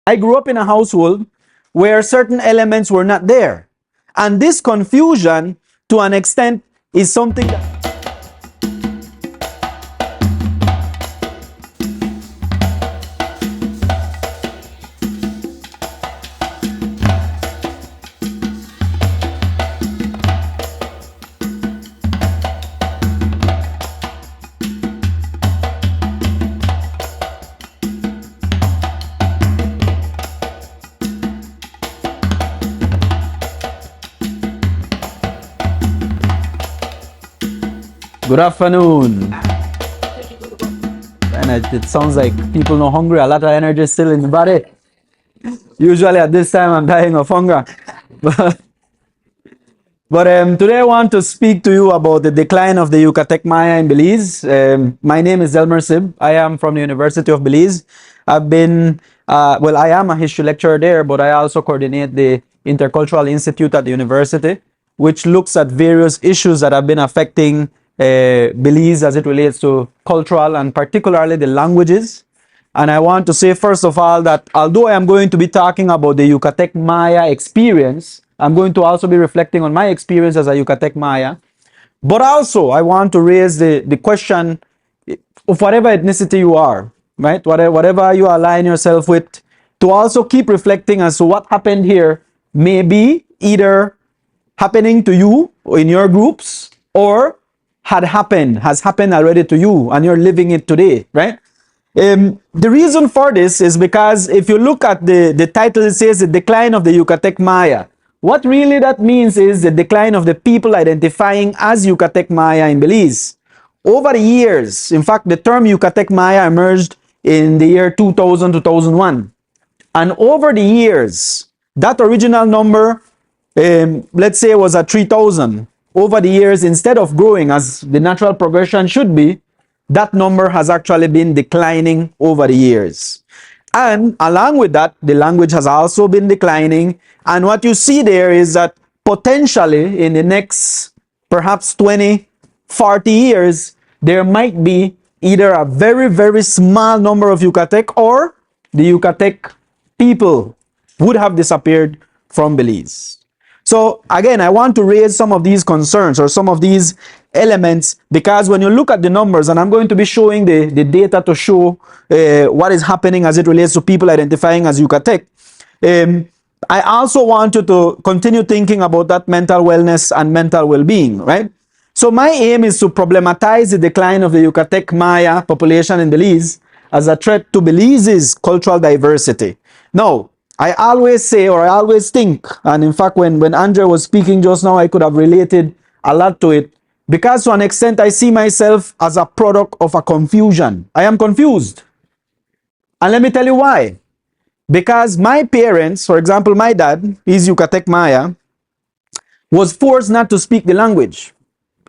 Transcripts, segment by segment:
I grew up in a household where certain elements were not there. And this confusion, to an extent, is something that... Good afternoon. And it sounds like people not hungry. A lot of energy still in the body. Usually at this time I'm dying of hunger. But today I want to speak to you about the decline of the Yucatec Maya in Belize. My name is Delmer Tzib. I am from the University of Belize. I've been, I am a history lecturer there, but I also coordinate the Intercultural Institute at the university, which looks at various issues that have been affecting Belize as it relates to cultural and particularly the languages. And I want to say first of all that although I am going to be talking about the Yucatec Maya experience, I'm going to also be reflecting on my experience as a Yucatec Maya. But also I want to raise the question of whatever ethnicity you are, right? Whatever you align yourself with, to also keep reflecting as to what happened here may be either happening to you or in your groups, or has happened already to you and you're living it today, right? The reason for this is because if you look at the title, it says the decline of the Yucatec Maya. What really that means is the decline of the people identifying as Yucatec Maya in Belize. Over the years, in fact, the term Yucatec Maya emerged in the year 2000, 2001. And over the years, that original number, let's say was at 3,000. Over the years, instead of growing as the natural progression should be, that number has actually been declining over the years. And along with that, the language has also been declining. And what you see there is that potentially in the next perhaps 20, 40 years, there might be either a very, very small number of Yucatec, or the Yucatec people would have disappeared from Belize. So again, I want to raise some of these concerns or some of these elements, because when you look at the numbers, and I'm going to be showing the data to show what is happening as it relates to people identifying as Yucatec, I also want you to continue thinking about that mental wellness and mental well-being, right? So my aim is to problematize the decline of the Yucatec Maya population in Belize as a threat to Belize's cultural diversity. Now, I always say, or I always think, and in fact when Andre was speaking just now, I could have related a lot to it, because to an extent I see myself as a product of a confusion. I am confused. And let me tell you why. Because my parents, for example, my dad, is Yucatec Maya, was forced not to speak the language.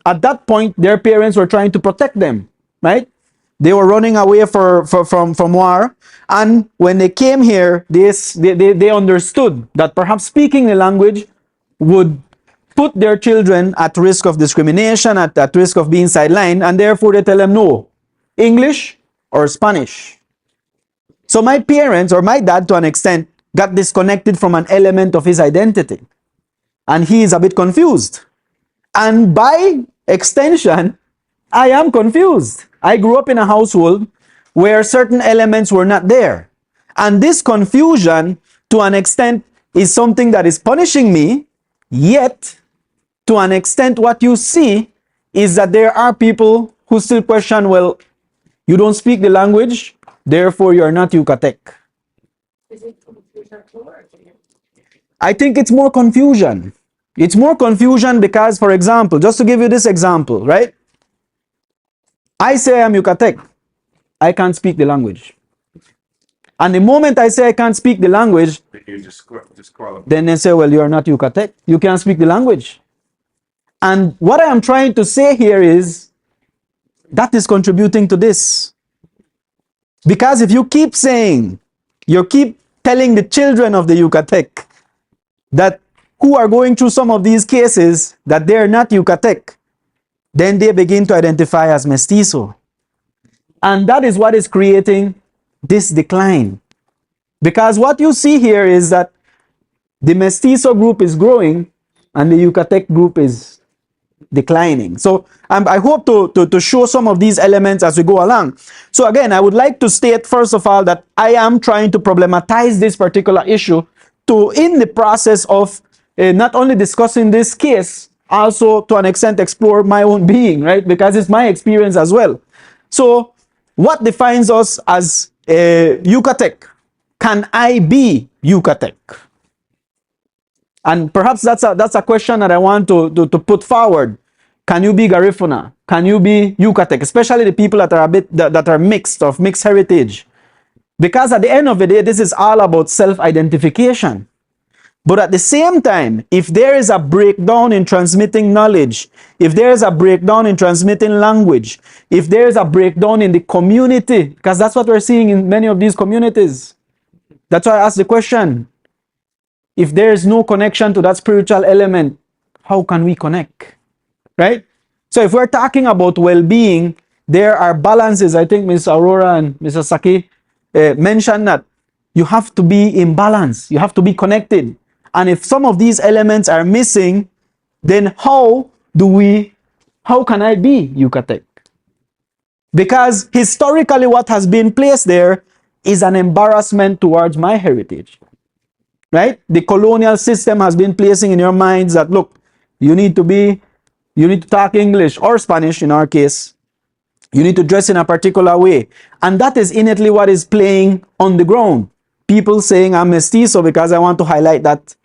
At that point, their parents were trying to protect them, right? They were running away from war. And when they came here, they understood that perhaps speaking the language would put their children at risk of discrimination, at risk of being sidelined, and therefore they tell them no, English or Spanish. So my parents, or my dad to an extent, got disconnected from an element of his identity. And he is a bit confused. And by extension, I am confused. I grew up in a household where certain elements were not there. And this confusion, to an extent, is something that is punishing me, yet, to an extent, what you see is that there are people who still question, well, you don't speak the language, therefore you're not Yucatec. Is it confusion or? I think it's more confusion. It's more confusion because, for example, just to give you this example, right? I say I'm Yucatec. I can't speak the language. And the moment I say I can't speak the language, then they say, well, you're not Yucatec. You can't speak the language. And what I am trying to say here is that is contributing to this. Because if you keep saying, you keep telling the children of the Yucatec that who are going through some of these cases that they're not Yucatec, then they begin to identify as mestizo. And that is what is creating this decline. Because what you see here is that the Mestizo group is growing and the Yucatec group is declining. So I hope to show some of these elements as we go along. So again, I would like to state first of all that I am trying to problematize this particular issue to, in the process of not only discussing this case, also to an extent explore my own being, right? Because it's my experience as well. So what defines us as Yucatec? Can I be Yucatec? And perhaps that's a question that I want to put forward. Can you be Garifuna? Can you be Yucatec? Especially the people that are that are mixed, of mixed heritage. Because at the end of the day, this is all about self-identification. But at the same time, if there is a breakdown in transmitting knowledge, if there is a breakdown in transmitting language, if there is a breakdown in the community, because that's what we're seeing in many of these communities. That's why I asked the question. If there is no connection to that spiritual element, how can we connect? Right? So if we're talking about well-being, there are balances. I think Ms. Aurora and Mr. Saki mentioned that you have to be in balance. You have to be connected. And if some of these elements are missing, then how can I be Yucatec? Because historically what has been placed there is an embarrassment towards my heritage. Right? The colonial system has been placing in your minds that, look, you need to talk English or Spanish in our case. You need to dress in a particular way. And that is innately what is playing on the ground. People saying I'm mestizo because I want to highlight that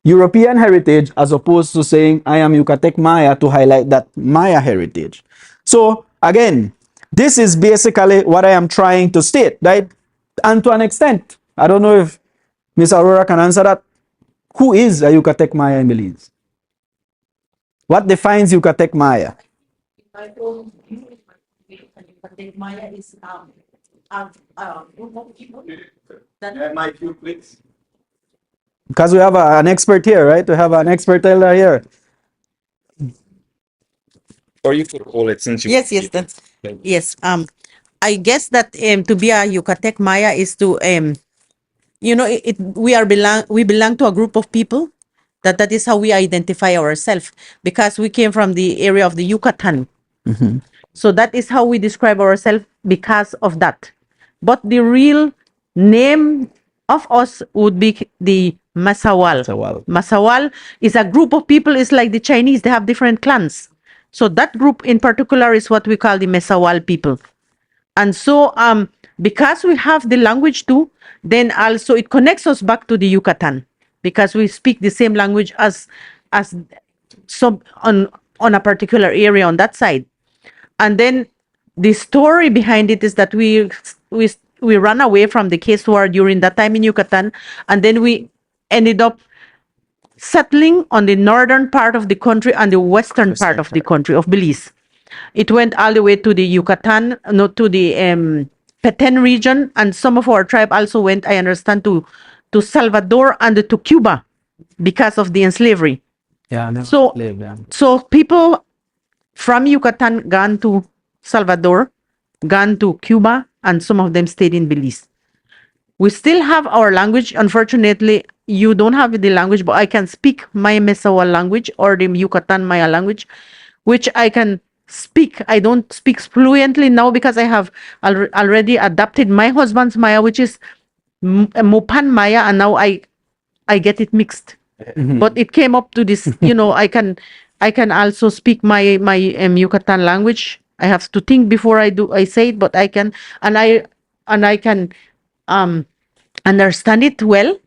European heritage, as opposed to saying I am Yucatec Maya to highlight that Maya heritage. So again, this is basically what I am trying to state, right? And to an extent, I don't know if Ms. Aurora can answer that. Who is a Yucatec Maya in Belize? What defines Yucatec Maya? My own view, Yucatec Maya is a group of people that My few clicks. Because we have an expert here, right? We have an expert elder here. Or you could call it since you. Yes, that's yes. I guess that to be a Yucatec Maya is to we belong to a group of people that is how we identify ourselves, because we came from the area of the Yucatan. So that is how we describe ourselves because of that. But the real name of us would be the Masawal. Masawal. Masawal is a group of people. It's like the Chinese. They have different clans. So that group in particular is what we call the Masawal people. And so because we have the language too, then also it connects us back to the Yucatan, because we speak the same language as some on a particular area on that side. And then the story behind it is that we ran away from the case war during that time in Yucatan, and then we ended up settling on the northern part of the country and the western part of the country of Belize. It went all the way to the Yucatan, not to the Petén region, and some of our tribe also went, I understand, to Salvador and to Cuba because of the slavery. Yeah. So people from Yucatan gone to Salvador, gone to Cuba, and some of them stayed in Belize. We still have our language. Unfortunately, you don't have the language, but I can speak my Mesawa language or the Yucatan Maya language, which I can speak. I don't speak fluently now because I have already adapted my husband's Maya, which is Mupan Maya, and now I get it mixed. But it came up to this, I can also speak my Yucatan language. I have to think before I say it, but I can, and I can understand it well.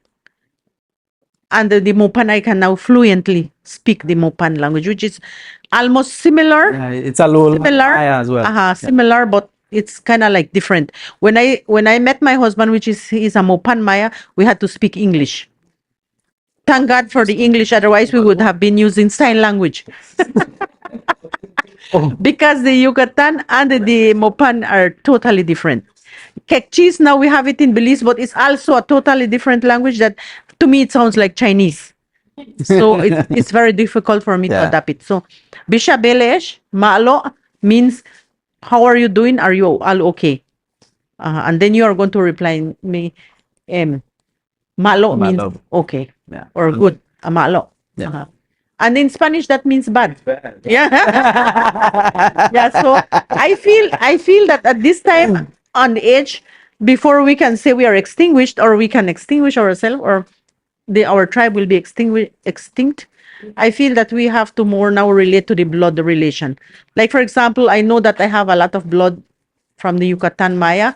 And the Mopan, I can now fluently speak the Mopan language, which is almost similar. Yeah, it's a little Maya as well. Similar, but it's kind of like different. When I met my husband, which he's a Mopan Maya, we had to speak English. Thank God for the English, otherwise we would have been using sign language. Because the Yucatan and the Mopan are totally different. Quechis, now we have it in Belize, but it's also a totally different language that, to me, it sounds like Chinese. So it's very difficult for me to adapt it. So, Bisha Belesh, Malo means, how are you doing? Are you all okay? And then you are going to reply me, Malo means Malo. okay Yeah. or good. Malo. Yeah. Uh-huh. And in Spanish, that means bad. Yeah. Yeah. So I feel that at this time on the age, before we can say we are extinguished or we can extinguish ourselves or our tribe will be extinct. I feel that we have to more now relate to the blood relation. Like for example, I know that I have a lot of blood from the Yucatan Maya,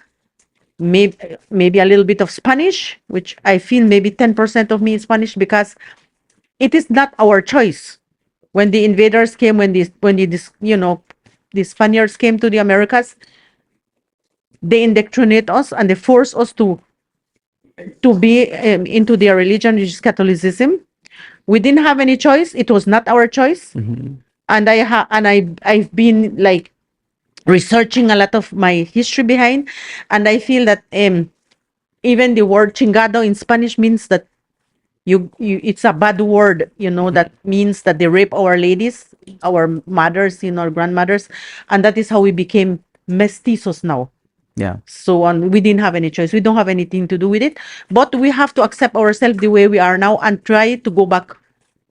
maybe a little bit of Spanish, which I feel maybe 10% of me is Spanish because it is not our choice. When the invaders came, the Spaniards came to the Americas, they indoctrinate us and they force us to be into their religion, which is Catholicism. We didn't have any choice. It was not our choice. And I've been like researching a lot of my history behind, and I feel that even the word chingado in Spanish means that you it's a bad word, that means that they rape our ladies, our mothers, our grandmothers, and that is how we became mestizos now. Yeah. So on, we didn't have any choice. We don't have anything to do with it, but we have to accept ourselves the way we are now and try to go back,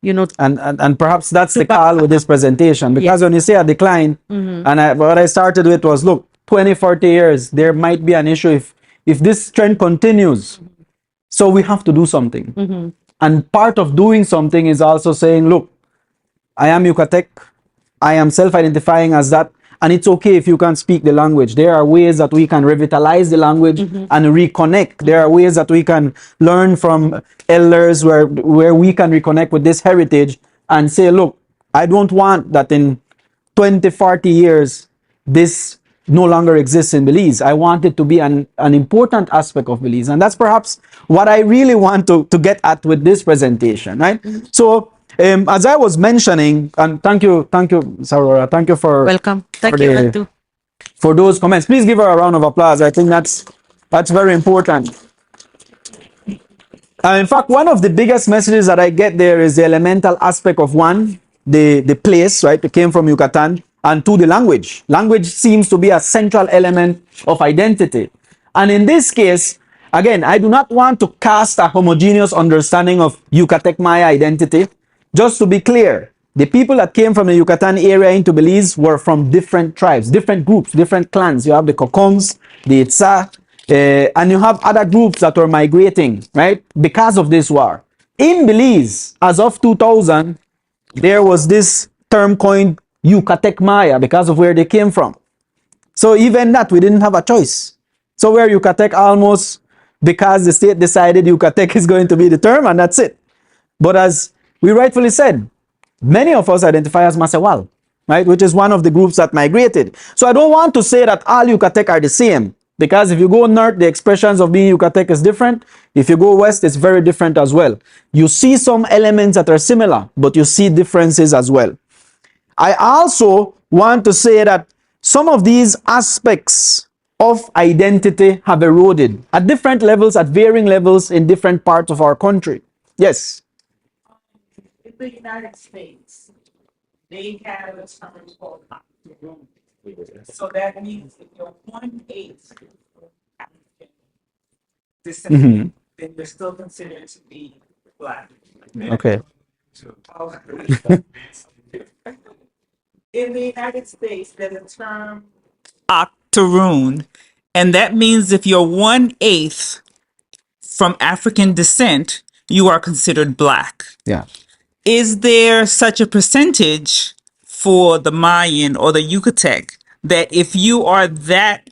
And perhaps that's the back- call with this presentation, because when you say a decline, and what I started with was, look, 20, 40 years, there might be an issue if this trend continues. So we have to do something. And part of doing something is also saying, look, I am Yucatec. I am self-identifying as that. And it's okay if you can't speak the language. There are ways that we can revitalize the language and reconnect. There are ways that we can learn from elders where we can reconnect with this heritage and say, look, I don't want that in 20, 40 years, this no longer exists in Belize. I want it to be an important aspect of Belize. And that's perhaps what I really want to get at with this presentation, right? So, as I was mentioning, and thank you, Sarora, thank you for welcome. Thank for you, the- Atu. for those comments. Please give her a round of applause. I think that's very important. In fact, one of the biggest messages that I get there is the elemental aspect of one, the place, right? It came from Yucatan, and two, the language. Language seems to be a central element of identity. And in this case, again, I do not want to cast a homogeneous understanding of Yucatec Maya identity. Just to be clear, the people that came from the Yucatan area into Belize were from different tribes, different groups, different clans. You have the Kokongs, the Itza, and you have other groups that were migrating, right, because of this war. In Belize, as of 2000, there was this term coined Yucatec Maya because of where they came from. So even that, we didn't have a choice. So we're Yucatec almost because the state decided Yucatec is going to be the term, and that's it. But as we rightfully said, many of us identify as Masewal, right, which is one of the groups that migrated. So I don't want to say that all Yucatec are the same, because if you go north, the expressions of being Yucatec is different. If you go west, it's very different as well. You see some elements that are similar, but you see differences as well. I also want to say that some of these aspects of identity have eroded at different levels, at varying levels in different parts of our country. Yes. In the United States, they have a term called octoroon. So that means if you're 1/8 African descent, then you're still considered to be black. Okay. In the United States, there's a term octoroon, and that means if you're 1/8 from African descent, you are considered black. Yeah. Is there such a percentage for the Mayan or the Yucatec that if you are that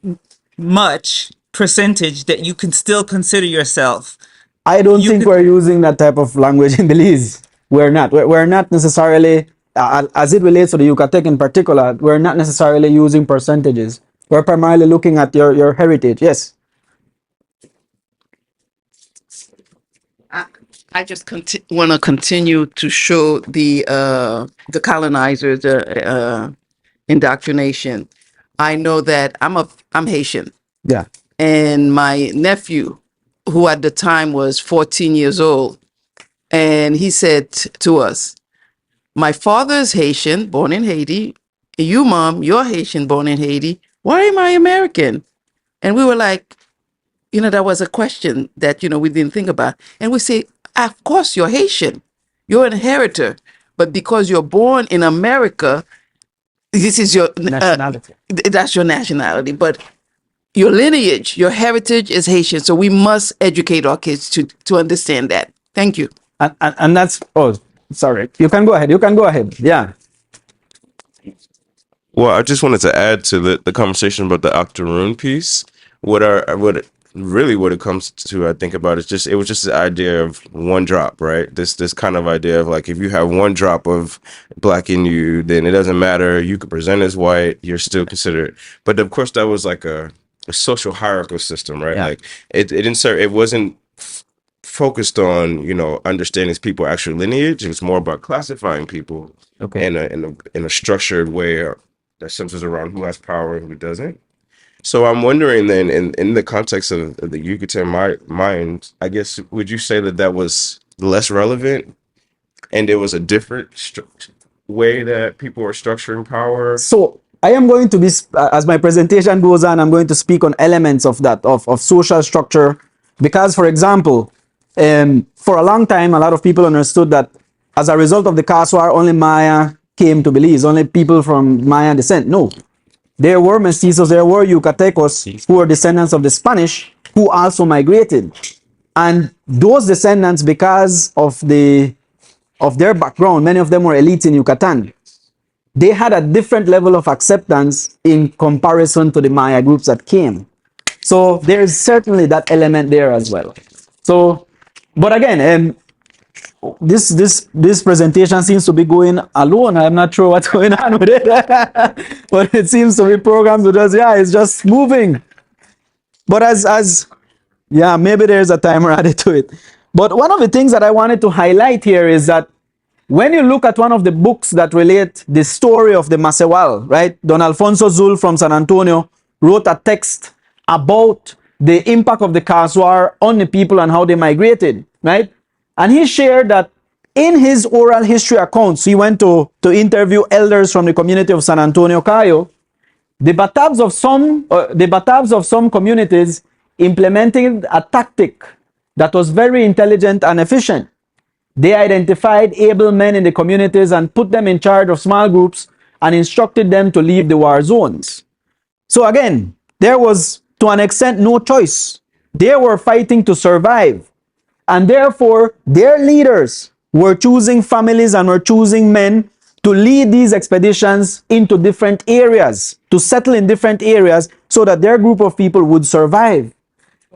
much percentage that you can still consider yourself? I don't You think could- we're using that type of language in Belize. We're not. We're not necessarily, as it relates to the Yucatec in particular, we're not necessarily using percentages. We're primarily looking at your heritage. Yes. I just want to continue to show the colonizers indoctrination. I know that I'm Haitian, Yeah. and my nephew, who at the time was 14 years old, and he said to us, "My father is Haitian, born in Haiti. You, mom, you're Haitian, born in Haiti. Why am I American?" And we were like, that was a question that, we didn't think about. And we say, of course, you're Haitian. You're an inheritor. But because you're born in America, this is your Nationality. that's your nationality. But your lineage, your heritage is Haitian. So we must educate our kids to understand that. Thank you. And that's, oh, sorry. You can go ahead. Yeah. Well, I just wanted to add to the conversation about the octoroon piece. What it comes to, I think about, is it was just the idea of one drop, right? This kind of idea of like, if you have one drop of black in you, then it doesn't matter. You could present as white, you're still considered. But of course, that was like a social hierarchical system, right? Yeah. Like it wasn't focused on understanding people's actual lineage. It was more about classifying people Okay. in a structured way that centers around who has power and who doesn't. So I'm wondering then, in the context of the Yucatan mind, I guess, would you say that was less relevant, and it was a different way that people were structuring power? So I am going to be, as my presentation goes on, I'm going to speak on elements of that, of social structure. Because, for example, for a long time, a lot of people understood that as a result of the Caste War, only Maya came to Belize, only people from Maya descent. No. There were mestizos, there were Yucatecos who were descendants of the Spanish who also migrated. And those descendants, because of their background, many of them were elites in Yucatan. They had a different level of acceptance in comparison to the Maya groups that came. So there is certainly that element there as well. So, but again, this presentation seems to be going alone. I'm not sure what's going on with it, but it seems to be programmed with us. Yeah, it's just moving. But yeah, maybe there's a timer added to it. But one of the things that I wanted to highlight here is that when you look at one of the books that relate the story of the Masewal, right? Don Alfonso Zul from San Antonio wrote a text about the impact of the Caste War on the people and how they migrated, right? And he shared that in his oral history accounts, he went to interview elders from the community of San Antonio, Cayo. The Batabs of some communities implemented a tactic that was very intelligent and efficient. They identified able men in the communities and put them in charge of small groups and instructed them to leave the war zones. So again, there was, to an extent, no choice. They were fighting to survive. And therefore, their leaders were choosing families and were choosing men to lead these expeditions into different areas, to settle in different areas so that their group of people would survive.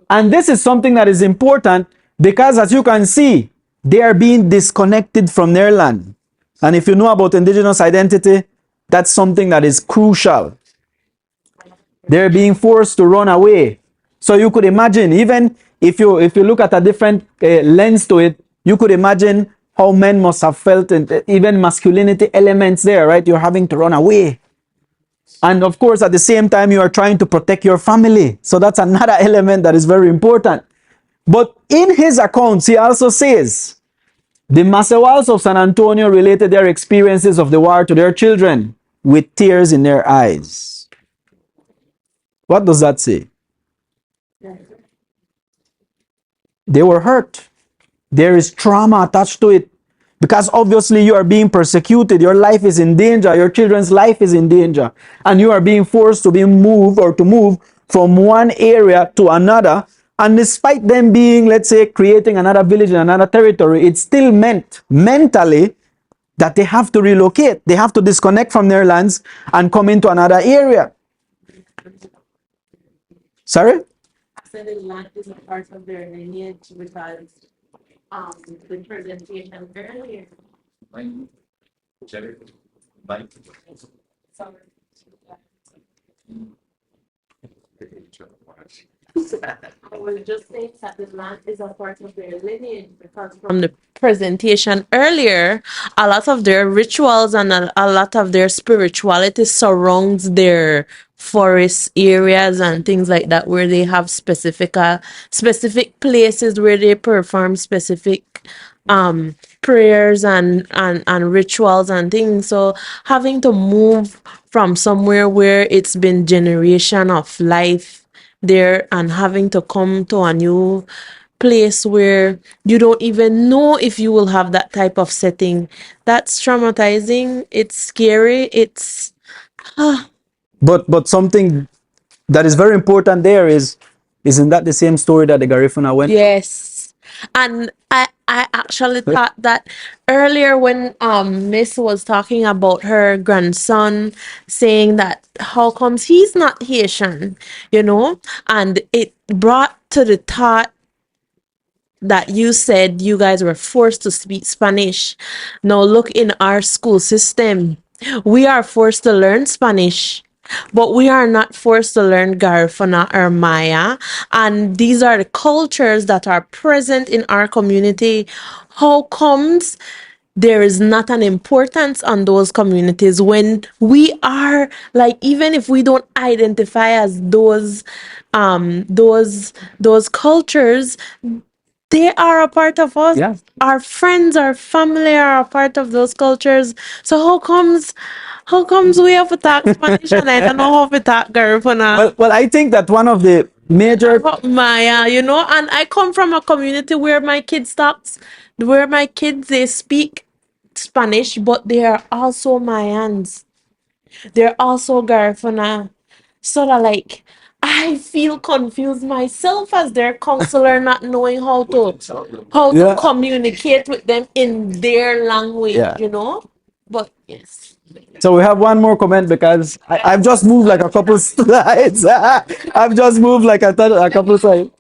And this is something that is important because, as you can see, they are being disconnected from their land. And if you know about indigenous identity, that's something that is crucial. They're being forced to run away. So you could imagine, even if you look at a different lens to it, you could imagine how men must have felt, and even masculinity elements there, right? You're having to run away. And of course, at the same time, you are trying to protect your family. So that's another element that is very important. But in his accounts, he also says, the Masewals of San Antonio related their experiences of the war to their children with tears in their eyes. What does that say? They were hurt. There is trauma attached to it. Because obviously you are being persecuted. Your life is in danger. Your children's life is in danger. And you are being forced to move from one area to another. And despite them being, let's say, creating another village in another territory, it still meant mentally that they have to relocate. They have to disconnect from their lands and come into another area. Sorry? I said the land is a part of their lineage because the presentation earlier. I was just saying that the land is a part of their lineage because from the presentation earlier, a lot of their rituals and a lot of their spirituality surrounds their forest areas and things like that, where they have specific places where they perform specific prayers and rituals and things. So having to move from somewhere where it's been generation of life there and having to come to a new place where you don't even know if you will have that type of setting. That's traumatizing. It's scary. It's But something that is very important there is, isn't that the same story that the Garifuna went through? yes. And I actually thought that earlier when Miss was talking about her grandson saying that how comes he's not Haitian, you know? And it brought to the thought that you said you guys were forced to speak Spanish. Now look in our school system. We are forced to learn Spanish, but we are not forced to learn Garifuna or Maya. And these are the cultures that are present in our community. How comes there is not an importance on those communities when we are like, even if we don't identify as those cultures, they are a part of us. Yeah. Our friends, our family are a part of those cultures. So how comes we have to talk Spanish and I don't know how to talk Garifuna? Well, I think that one of the major, Maya, you know, and I come from a community where my kids they speak Spanish, but they are also Mayans. They're also Garifuna. Sort of like I feel confused myself as their counselor, not knowing how to yeah, communicate with them in their language, yeah. you know? But yes. So we have one more comment because I've just moved like a couple slides. I've just moved like a couple slides.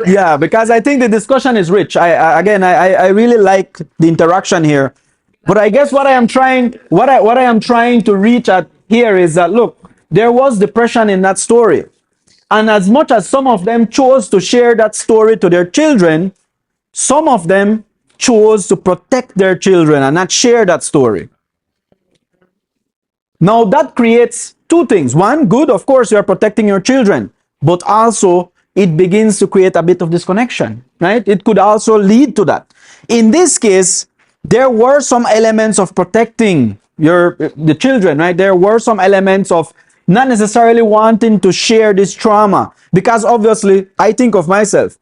Yeah, because I think the discussion is rich. I really like the interaction here. But I guess what I am trying to reach at here is that look, there was depression in that story. And as much as some of them chose to share that story to their children, some of them chose to protect their children and not share that story. Now that creates two things. One, good, of course, you are protecting your children, but also it begins to create a bit of disconnection, right? It could also lead to that. In this case, there were some elements of protecting the children, right? There were some elements of not necessarily wanting to share this trauma, because obviously I think of myself.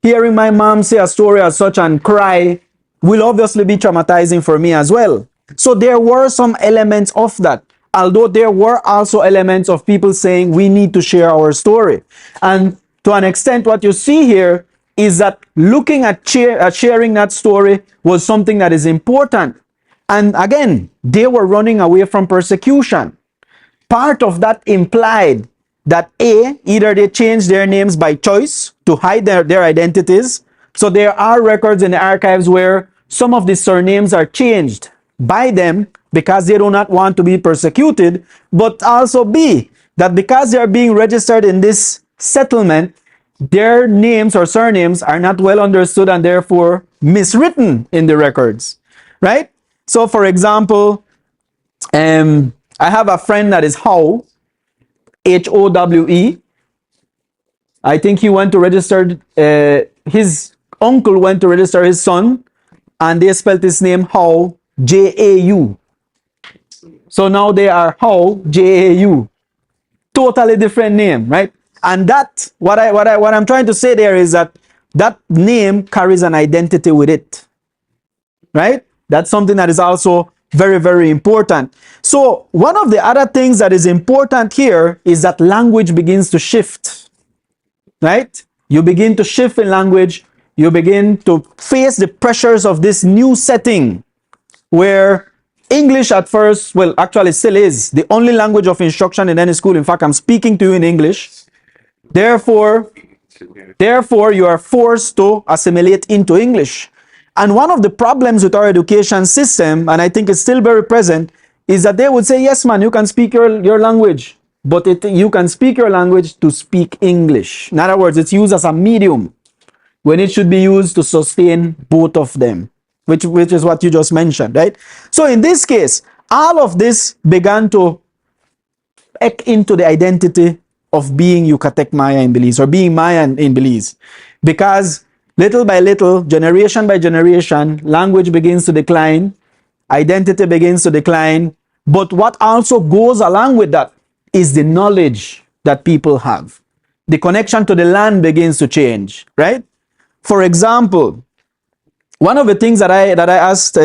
Hearing my mom say a story as such and cry will obviously be traumatizing for me as well. So there were some elements of that, although there were also elements of people saying we need to share our story. And to an extent, what you see here is that looking at sharing that story was something that is important. And again, they were running away from persecution. Part of that implied that either they changed their names by choice to hide their identities. So there are records in the archives where some of the surnames are changed by them because they do not want to be persecuted, but also B, that because they are being registered in this settlement, their names or surnames are not well understood and therefore miswritten in the records, right? So for example, I have a friend that is Howe, Howe. I think he went to register, his uncle went to register his son, and they spelled his name Howe, Jau. So now they are Howe, Jau. Totally different name, right? And that, what I'm trying to say there is that that name carries an identity with it, right? That's something that is also very, very important. So one of the other things that is important here is that language begins to shift, right? You begin to shift in language. You begin to face the pressures of this new setting where English at first, well, actually still is the only language of instruction in any school. In fact, I'm speaking to you in English. Therefore, you are forced to assimilate into English. And one of the problems with our education system, and I think it's still very present, is that they would say, yes, man, you can speak your language, but you can speak your language to speak English. In other words, it's used as a medium when it should be used to sustain both of them, which is what you just mentioned, right? So in this case, all of this began to eke into the identity of being Yucatec Maya in Belize or being Mayan in Belize, because little by little, generation by generation, language begins to decline, identity begins to decline. But what also goes along with that is the knowledge that people have. the connection to the land begins to change, right? For example, one of the things that I asked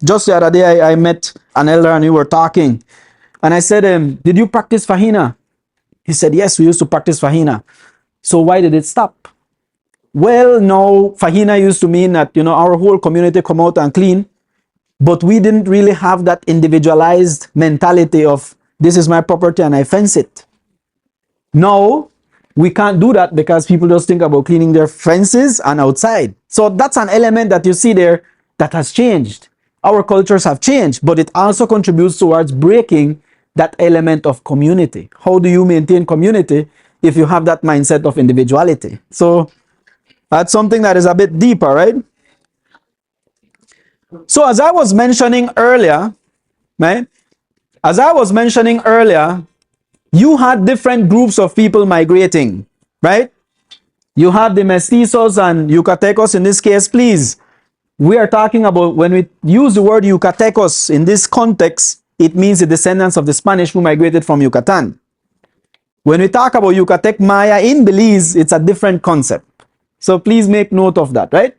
just the other day, I met an elder and we were talking, and I said, "Did you practice fahina?" He said, "Yes, we used to practice fahina." So why did it stop? Well, no, fahina used to mean that our whole community come out and clean, but we didn't really have that individualized mentality of this is my property and I fence it. Now, we can't do that because people just think about cleaning their fences and outside. So that's an element that you see there that has changed. Our cultures have changed, but it also contributes towards breaking that element of community. How do you maintain community if you have that mindset of individuality? So that's something that is a bit deeper, right? So as I was mentioning earlier, right? As I was mentioning earlier, you had different groups of people migrating, right? You have the mestizos and Yucatecos in this case. Please, we are talking about, when we use the word Yucatecos in this context, it means the descendants of the Spanish who migrated from Yucatan. When we talk about Yucatec Maya in Belize, it's a different concept. So please make note of that, right?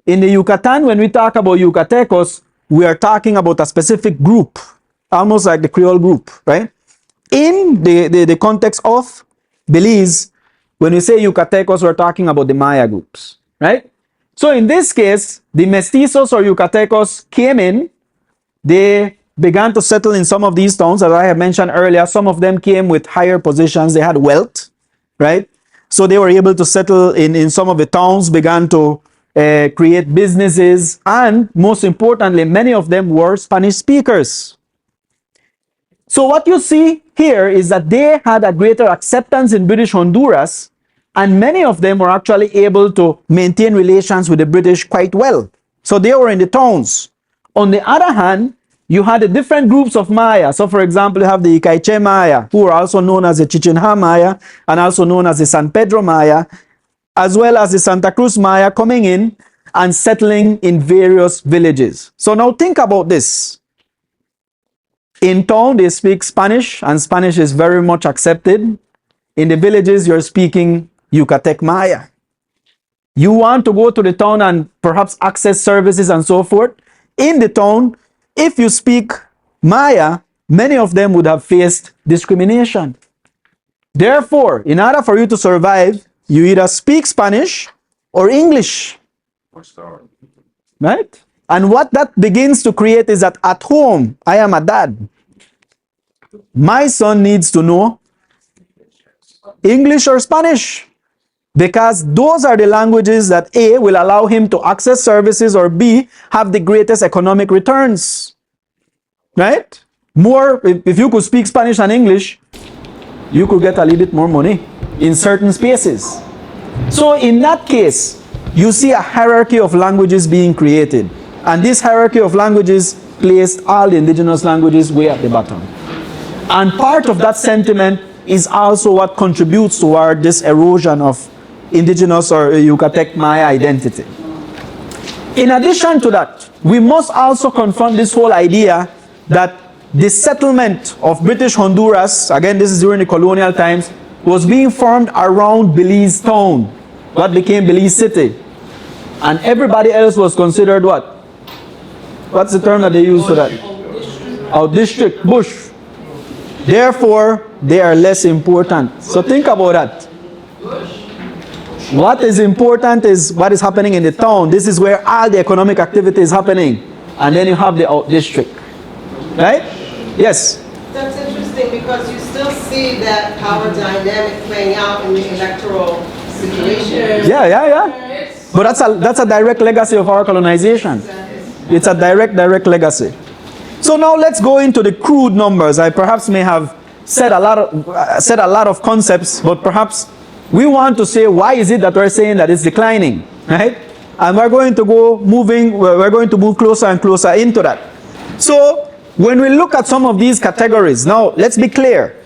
In the Yucatan, when we talk about Yucatecos, we are talking about a specific group, almost like the Creole group, right? In the context of Belize, when we say Yucatecos, we're talking about the Maya groups, right? So in this case, the mestizos or Yucatecos came in, they began to settle in some of these towns, as I have mentioned earlier. Some of them came with higher positions, they had wealth, right? So they were able to settle in some of the towns, began to create businesses, and most importantly, many of them were Spanish speakers. So what you see here is that they had a greater acceptance in British Honduras, and many of them were actually able to maintain relations with the British quite well. So they were in the towns. On the other hand, you had the different groups of Maya. So for example, you have the Icaiche Maya, who are also known as the Chichinha Maya, and also known as the San Pedro Maya, as well as the Santa Cruz Maya, coming in and settling in various villages. So now think about this. In town, they speak Spanish, and Spanish is very much accepted. In the villages, you're speaking Yucatec Maya. You want to go to the town and perhaps access services and so forth. In the town, if you speak Maya, many of them would have faced discrimination. Therefore, in order for you to survive, you either speak Spanish or English. Right? And what that begins to create is that at home, I am a dad. My son needs to know English or Spanish, because those are the languages that A, will allow him to access services, or B, have the greatest economic returns. Right? More, if you could speak Spanish and English, you could get a little bit more money in certain spaces. So in that case, you see a hierarchy of languages being created. And this hierarchy of languages placed all the indigenous languages way at the bottom. And part of that sentiment is also what contributes toward this erosion of indigenous or Yucatec Maya identity. In addition to that, we must also confront this whole idea that the settlement of British Honduras, again this is during the colonial times, was being formed around Belize town, what became Belize City. And everybody else was considered what? What's the term that they use for that? Our district, bush. Therefore, they are less important. So think about that. What is important is what is happening in the town. This is where all the economic activity is happening. And then you have the out district. Right? Yes? That's interesting, because you still see that power dynamic playing out in the electoral situation. Yeah. But that's a direct legacy of our colonization. It's a direct legacy. So now let's go into the crude numbers. I perhaps may have said a lot of concepts, but perhaps we want to say, why is it that we're saying that it's declining, right? And we're going to move closer and closer into that. So when we look at some of these categories, now let's be clear.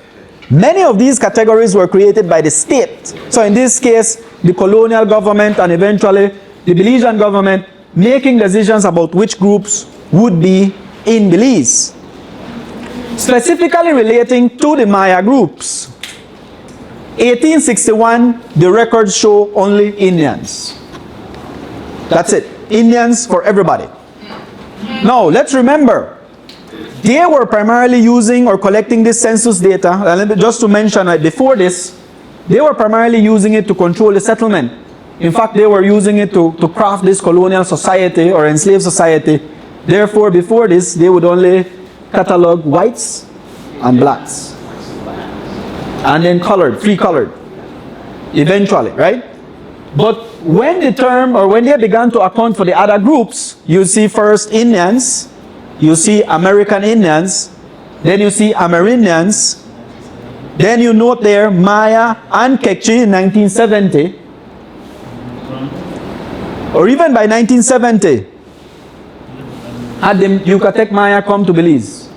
Many of these categories were created by the state. So in this case, the colonial government and eventually the Belizean government making decisions about which groups would be in Belize. Specifically relating to the Maya groups. 1861, the records show only Indians. That's it. Indians for everybody. Now, let's remember, they were primarily using or collecting this census data, and just to mention, before this, they were primarily using it to control the settlement. In fact, they were using it to craft this colonial society or enslaved society. Therefore, before this, they would only catalog whites and blacks. And then colored, free colored, eventually, right? But when the term, or when they began to account for the other groups, you see first Indians, you see American Indians, then you see Amerindians, then you note there Maya and Kekchi in 1970, or even by 1970, had the Yucatec Maya come to Belize?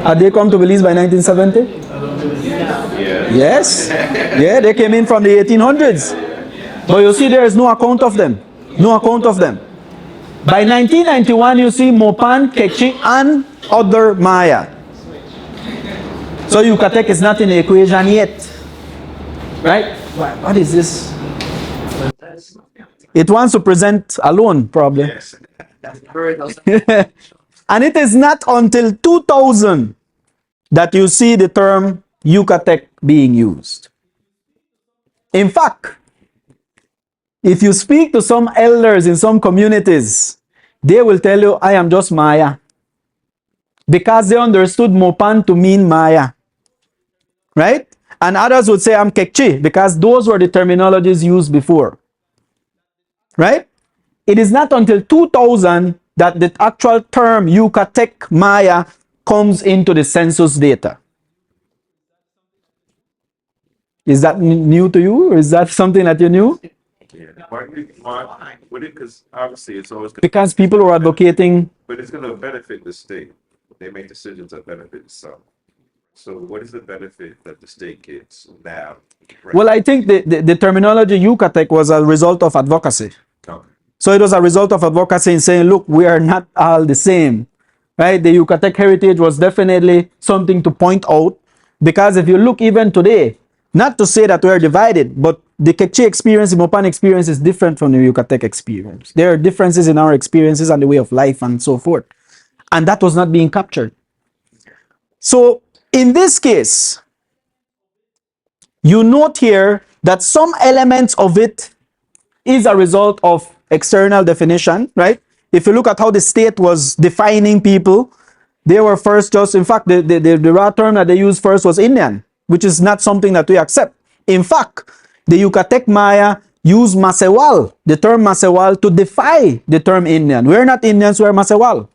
Had they come to Belize by 1970? Yes. Yeah, they came in from the 1800s. But you see there is no account of them. No account of them. By 1991, you see Mopan, Kekchi, and other Maya. So Yucatec is not in the equation yet. Right? What is this? It wants to present alone, probably. Yes. And it is not until 2000 that you see the term Yucatec being used. In fact, if you speak to some elders in some communities, they will tell you, I am just Maya. Because they understood Mopan to mean Maya. Right? And others would say, I'm Kekchi, because those were the terminologies used before. Right? It is not until 2000 that the actual term Yucatec Maya comes into the census data. Is that new to you, or is that something that you knew? Yeah. Why would it? Because obviously it's always. Because people were advocating. But it's going to benefit the state. They make decisions that benefit some. So what is the benefit that the state gets now? Right? Well, I think the terminology Yucatec was a result of advocacy. Okay. So it was a result of advocacy in saying, look, we are not all the same. Right? The Yucatec heritage was definitely something to point out. Because if you look even today, not to say that we are divided, but the Kekchi experience, the Mopan experience is different from the Yucatec experience. There are differences in our experiences and the way of life and so forth. And that was not being captured. So in this case, you note here that some elements of it is a result of external definition, right? If you look at how the state was defining people, they were first just, in fact, the raw term that they used first was Indian, which is not something that we accept. In fact, the Yucatec Maya used Masewal, the term Masewal, to defy the term Indian. We're not Indians, we're Masewal,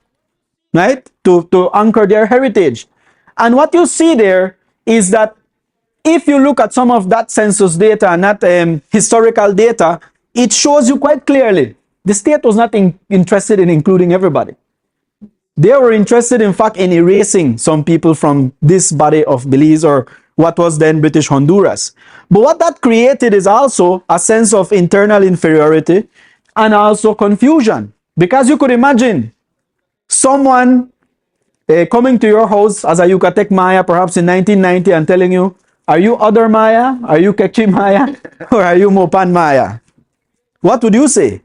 right? To anchor their heritage. And what you see there is that if you look at some of that census data and that historical data, it shows you quite clearly the state was not interested in including everybody. They were interested, in fact, in erasing some people from this body of Belize, or what was then British Honduras. But what that created is also a sense of internal inferiority and also confusion. Because you could imagine someone coming to your house as a Yucatec Maya, perhaps in 1990, and telling you, are you other Maya? Are you Kekchi Maya? Or are you Mopan Maya? What would you say?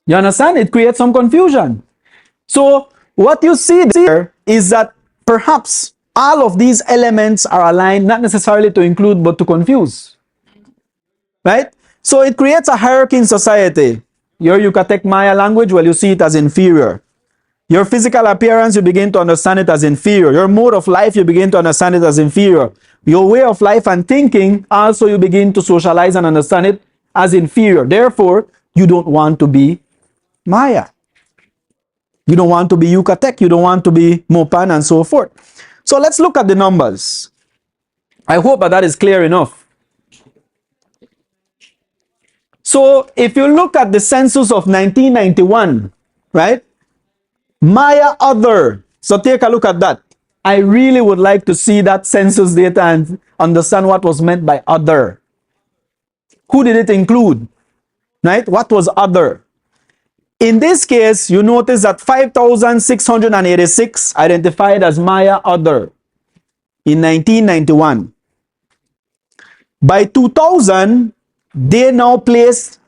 You understand? It creates some confusion. So what you see there is that perhaps all of these elements are aligned, not necessarily to include, but to confuse. Right? So it creates a hierarchy in society. Your Yucatec Maya language, well, you see it as inferior. Your physical appearance, you begin to understand it as inferior. Your mode of life, you begin to understand it as inferior. Your way of life and thinking, also you begin to socialize and understand it as inferior. Therefore, you don't want to be Maya. You don't want to be Yucatec. You don't want to be Mopan and so forth. So let's look at the numbers. I hope that is clear enough. So if you look at the census of 1991, right? Maya other. So take a look at that. I really would like to see that census data and understand what was meant by other. Who did it include? Right? What was other? In this case, you notice that 5,686 identified as Maya other. in 1991. By 2000, they now placed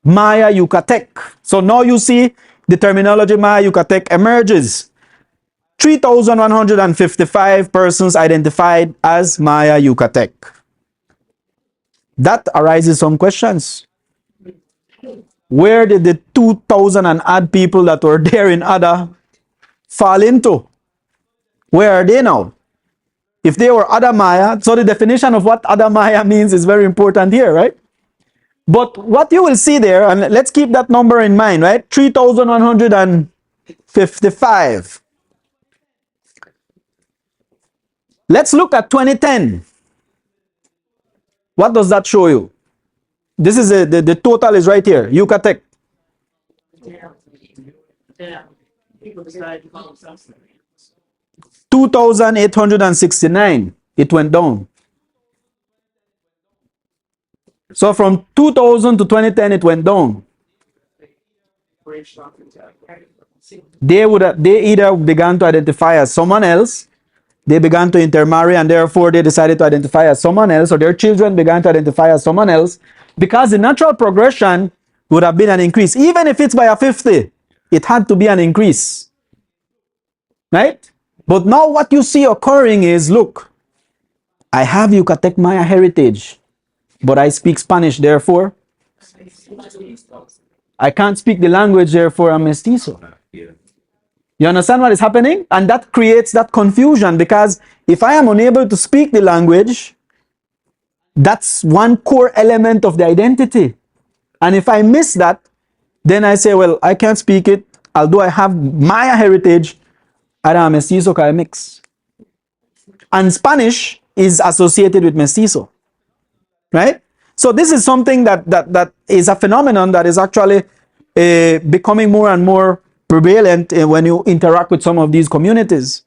Maya Yucatec. So now you see the terminology Maya Yucatec emerges. 3,155 persons identified as Maya Yucatec. That arises some questions. Where did the 2,000 and odd people that were there in Ada fall into? Where are they now? If they were Ada Maya, so the definition of what Ada Maya means is very important here, right? But what you will see there, and let's keep that number in mind, right? 3,155. Let's look at 2010. What does that show you? This is the total is right here. Yucatec. 2,869. It went down. So from 2000 to 2010, it went down. They either began to identify as someone else, they began to intermarry, and therefore they decided to identify as someone else, or their children began to identify as someone else, because the natural progression would have been an increase. Even if it's by a 50, it had to be an increase. Right? But now what you see occurring is, look, I have Yucatec Maya heritage, but I speak Spanish, therefore I can't speak the language, therefore I'm mestizo. You understand what is happening? And that creates that confusion, because if I am unable to speak the language, that's one core element of the identity. And if I miss that, then I say, well, I can't speak it, although I have Maya heritage, I am mestizo, I mix. And Spanish is associated with mestizo. Right? So this is something that is a phenomenon that is actually becoming more and more prevalent when you interact with some of these communities.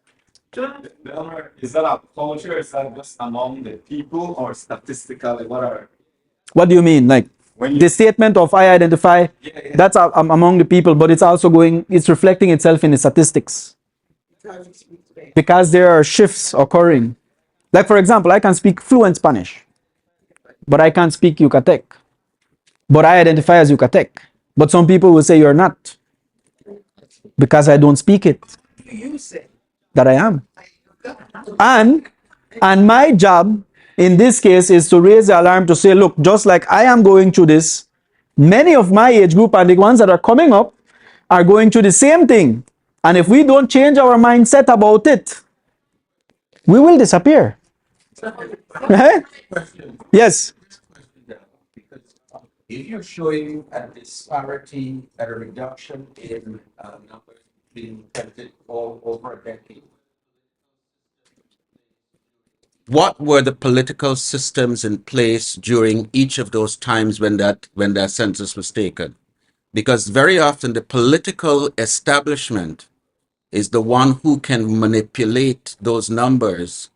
Delmer, is that a culture? Is that just among the people, or statistically? What do you mean? Like the statement of I identify, that's among the people, but it's reflecting itself in the statistics. Because there are shifts occurring. Like for example, I can speak fluent Spanish, but I can't speak Yucatec. But I identify as Yucatec. But some people will say you're not, because I don't speak it. You say That I am. And my job in this case is to raise the alarm to say, look, just like I am going through this, many of my age group and the ones that are coming up are going through the same thing. And if we don't change our mindset about it, we will disappear. Right? Yes. If you're showing a disparity, a reduction in numbers being tempted all over a decade, what were the political systems in place during each of those times when that census was taken? Because very often the political establishment is the one who can manipulate those numbers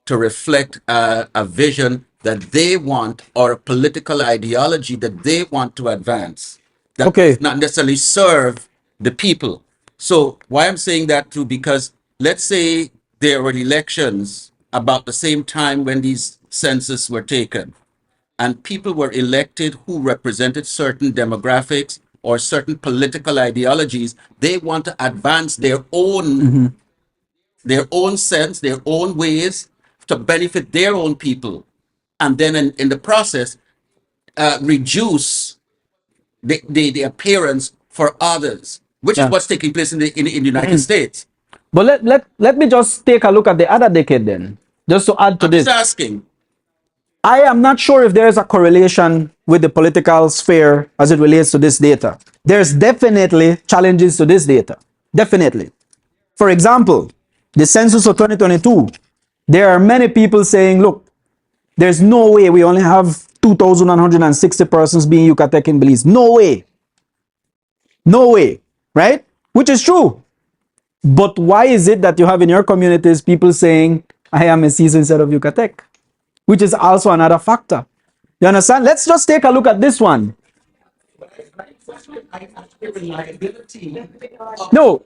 to reflect a vision that they want, or a political ideology that they want to advance, that Okay. does not necessarily serve the people. So why I'm saying that too, because let's say there were elections about the same time when these census were taken, and people were elected who represented certain demographics or certain political ideologies. They want to advance their own sense, their own ways to benefit their own people, and then in the process reduce the appearance for others, which is Yeah. what's taking place in the United States. But let me just take a look at the other decade then, just to add to I'm this. just asking. I am not sure if there is a correlation with the political sphere as it relates to this data. There's definitely challenges to this data. Definitely. For example, the census of 2022, there are many people saying, look, there's no way we only have 2,160 persons being Yucatec in Belize. No way. No way. Right? Which is true. But why is it that you have in your communities people saying, I am mestizo instead of Yucatec? Which is also another factor. You understand? Let's just take a look at this one. Reliability No.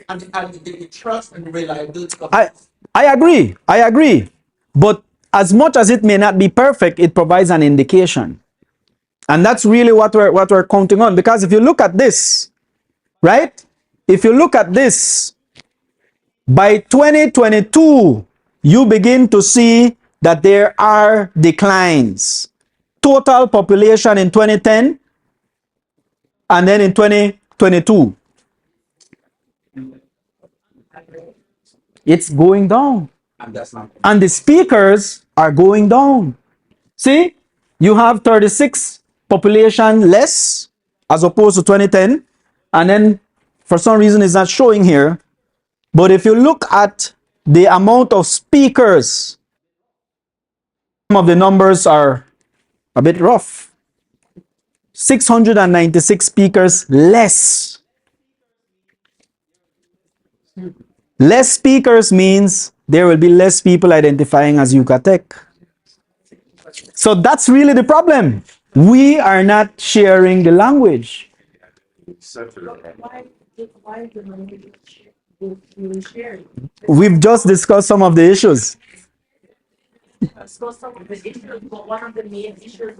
and the trust and reliability of I agree. I agree. But as much as it may not be perfect, it provides an indication. And that's really what we're counting on. Because if you look at this, right? If you look at this, by 2022, you begin to see that there are declines. Total population in 2010 and then in 2022. It's going down. and that's not And the speakers are going down. See, you have 36 population less as opposed to 2010. And then for some reason it's not showing here. But if you look at the amount of speakers, some of the numbers are a bit rough. 696 speakers less. Less speakers means there will be less people identifying as Yucatec. So that's really the problem. We are not sharing the language. We've just discussed some of the issues. So some of the issues, but one of the main issues,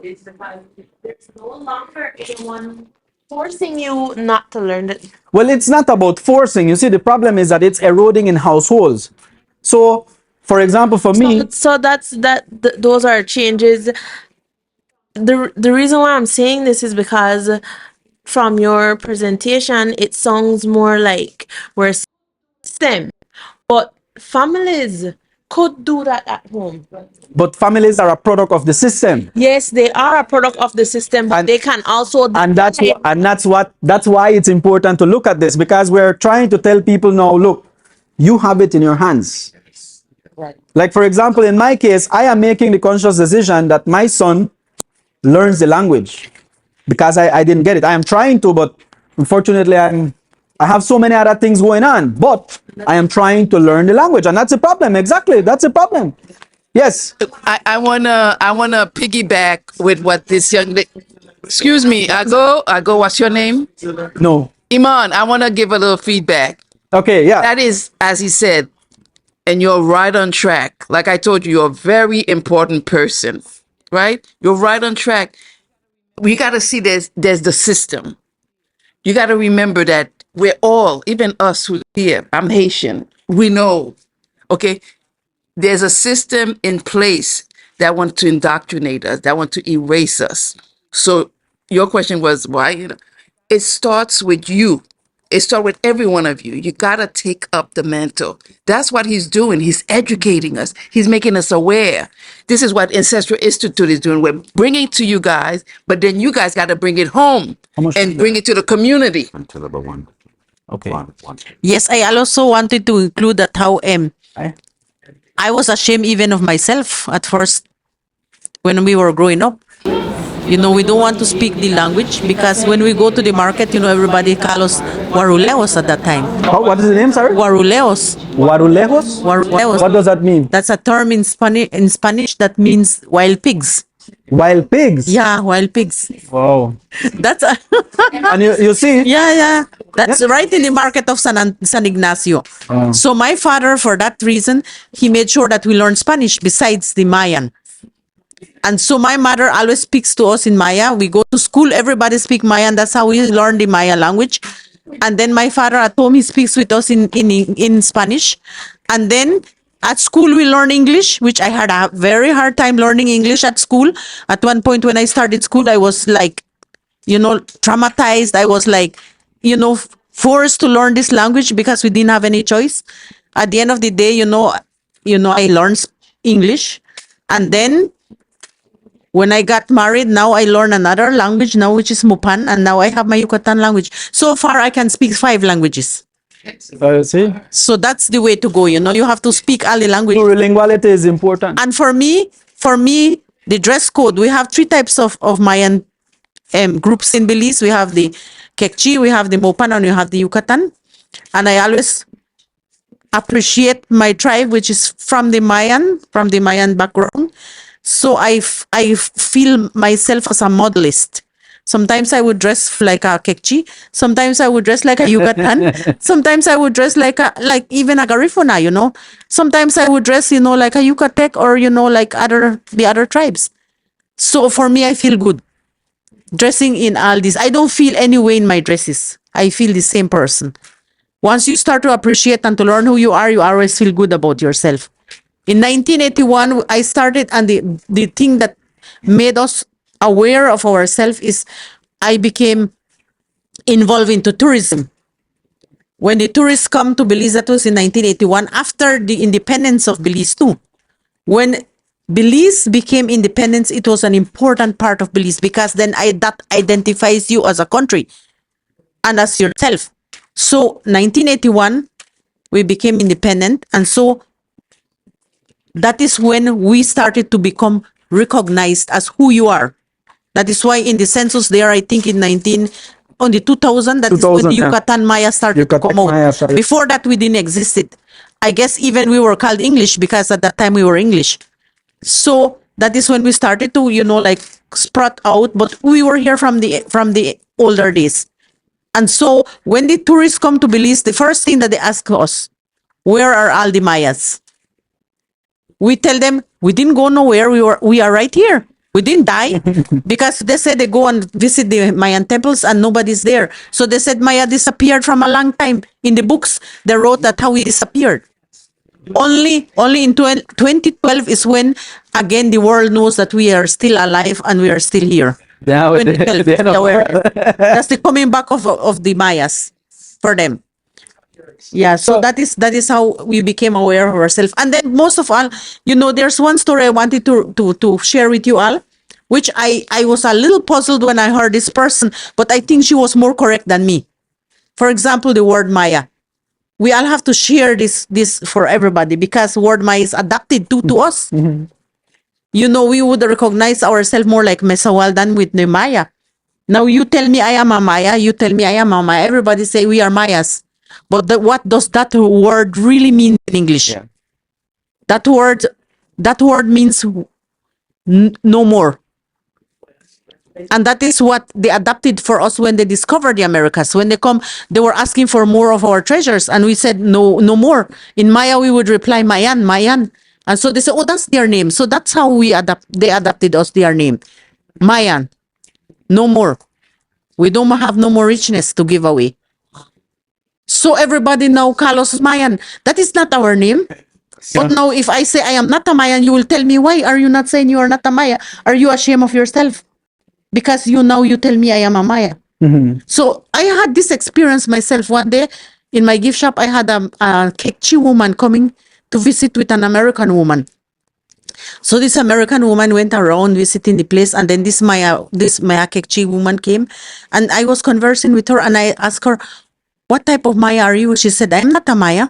is the fact that there's no longer anyone forcing you not to learn it. Well, it's not about forcing. You see, the problem is that it's eroding in households. So, for example, for me, So those are changes. The reason why I'm saying this is because from your presentation, it sounds more like we're STEM, but families could do that at home. but families are a product of the system. Yes, they are a product of the system, but they can also And that's why it's important to look at this, because we're trying to tell people now, look, you have it in your hands. Like, for example, in my case, I am making the conscious decision that my son learns the language because I didn't get it. I am trying to, but unfortunately I have so many other things going on, but I am trying to learn the language, and that's a problem. Exactly, that's a problem. Yes. I wanna piggyback with what this young lady. Excuse me, I go. What's your name? No. Iman. I wanna give a little feedback. Okay. Yeah. That is, as he said, and you're right on track. Like I told you, you're a very important person, right? You're right on track. We got to see there's the system. You got to remember that we're all, even us who here, I'm Haitian, we know, okay? There's a system in place that want to indoctrinate us, that want to erase us. So your question was why? It starts with you. It starts with every one of you. You got to take up the mantle. That's what he's doing. He's educating us. He's making us aware. This is what Ancestral Institute is doing. We're bringing to you guys, but then you guys got to bring it home and bring it to the community. Okay. Yes, I also wanted to include that how I was ashamed even of myself at first when we were growing up. We don't want to speak the language because when we go to the market, everybody calls us Waruleos at that time. What is the name, sorry? Waruleos. Warulejos? Waruleos. What does that mean? That's a term in Spanish that means wild pigs. Wild pigs? Yeah, wild pigs. Wow. That's a And you see? yeah. That's right in the market of San Ignacio. So my father, for that reason, he made sure that we learn Spanish besides the Mayan. And so my mother always speaks to us in Maya. We go to school, everybody speak Maya, and that's how we learn the Maya language. And then my father at home, he speaks with us in Spanish. And then at school, we learn English, which I had a very hard time learning English at school. At one point when I started school, I was like, traumatized. I was like, forced to learn this language because we didn't have any choice. At the end of the day, I learned English. And then when I got married, now I learn another language now, which is Mupan, and now I have my Yucatan language. So far, I can speak 5 languages. See? So that's the way to go. You have to speak all the languages. Plurilinguality is important. And for me, the dress code, we have 3 types of Mayan groups in Belize. We have the Kekchi, we have the Mopan, and we have the Yucatan. And I always appreciate my tribe, which is from the Mayan background. So I feel myself as a modelist Sometimes I would dress like a Kekchi. Sometimes I would dress like a Yucatan. Sometimes I would dress like even a Garifuna, you know. Sometimes I would dress, you know, like a Yucatec or, you know, like the other tribes. So for me, I feel good dressing in all this. I don't feel any way in my dresses. I feel the same person. Once you start to appreciate and to learn who you always feel good about yourself. In 1981, I started, and the thing that made us aware of ourselves is I became involved into tourism. When the tourists come to Belize, that was in 1981, after the independence of Belize too. When Belize became independence, it was an important part of Belize because then that identifies you as a country and as yourself. So 1981, we became independent, and so that is when we started to become recognized as who you are. That is why in the census there, I think in 2000, that is when the 2000, yeah. Yucatan Maya started to Yucatec come out. Maya started. Before that, we didn't exist. I guess even we were called English because at that time we were English. So that is when we started to, you know, like sprout out, but we were here from the older days. And so when the tourists come to Belize, the first thing that they ask us, where are all the Mayas? We tell them we didn't go nowhere. We are right here. We didn't die because they said they go and visit the Mayan temples and nobody's there. So they said Maya disappeared from a long time. In the books, they wrote that how we disappeared. Only in 2012 is when again the world knows that we are still alive and we are still here. Now, 2012, the end of- that's the coming back of the Mayas for them. Yeah, so that is how we became aware of ourselves. And then most of all, you know, there's one story I wanted to share with you all, which I was a little puzzled when I heard this person, but I think she was more correct than me. For example, the word Maya. We all have to share this for everybody because word Maya is adapted to us. You know, we would recognize ourselves more like Mesawal than with the Maya. Now you tell me I am a Maya, you tell me I am a Maya. Everybody say we are Mayas. But what does that word really mean in English? Yeah. That word means no more. And that is what they adapted for us when they discovered the Americas. When they come, they were asking for more of our treasures. And we said, no more. In Maya, we would reply, Mayan, Mayan. And so they said, oh, that's their name. So that's how they adapted us, their name. Mayan. No more. We don't have no more richness to give away. So everybody now call us Mayan. That is not our name. But now if I say I am not a Mayan, you will tell me, why are you not saying you are not a Maya? Are you ashamed of yourself? Because you tell me I am a Maya. So I had this experience myself one day in my gift shop. I had a Kekchi woman coming to visit with an American woman. So this American woman went around visiting the place, and then this Maya Kekchi woman came, and I was conversing with her, and I asked her, what type of Maya are you? She said, I'm not a Maya.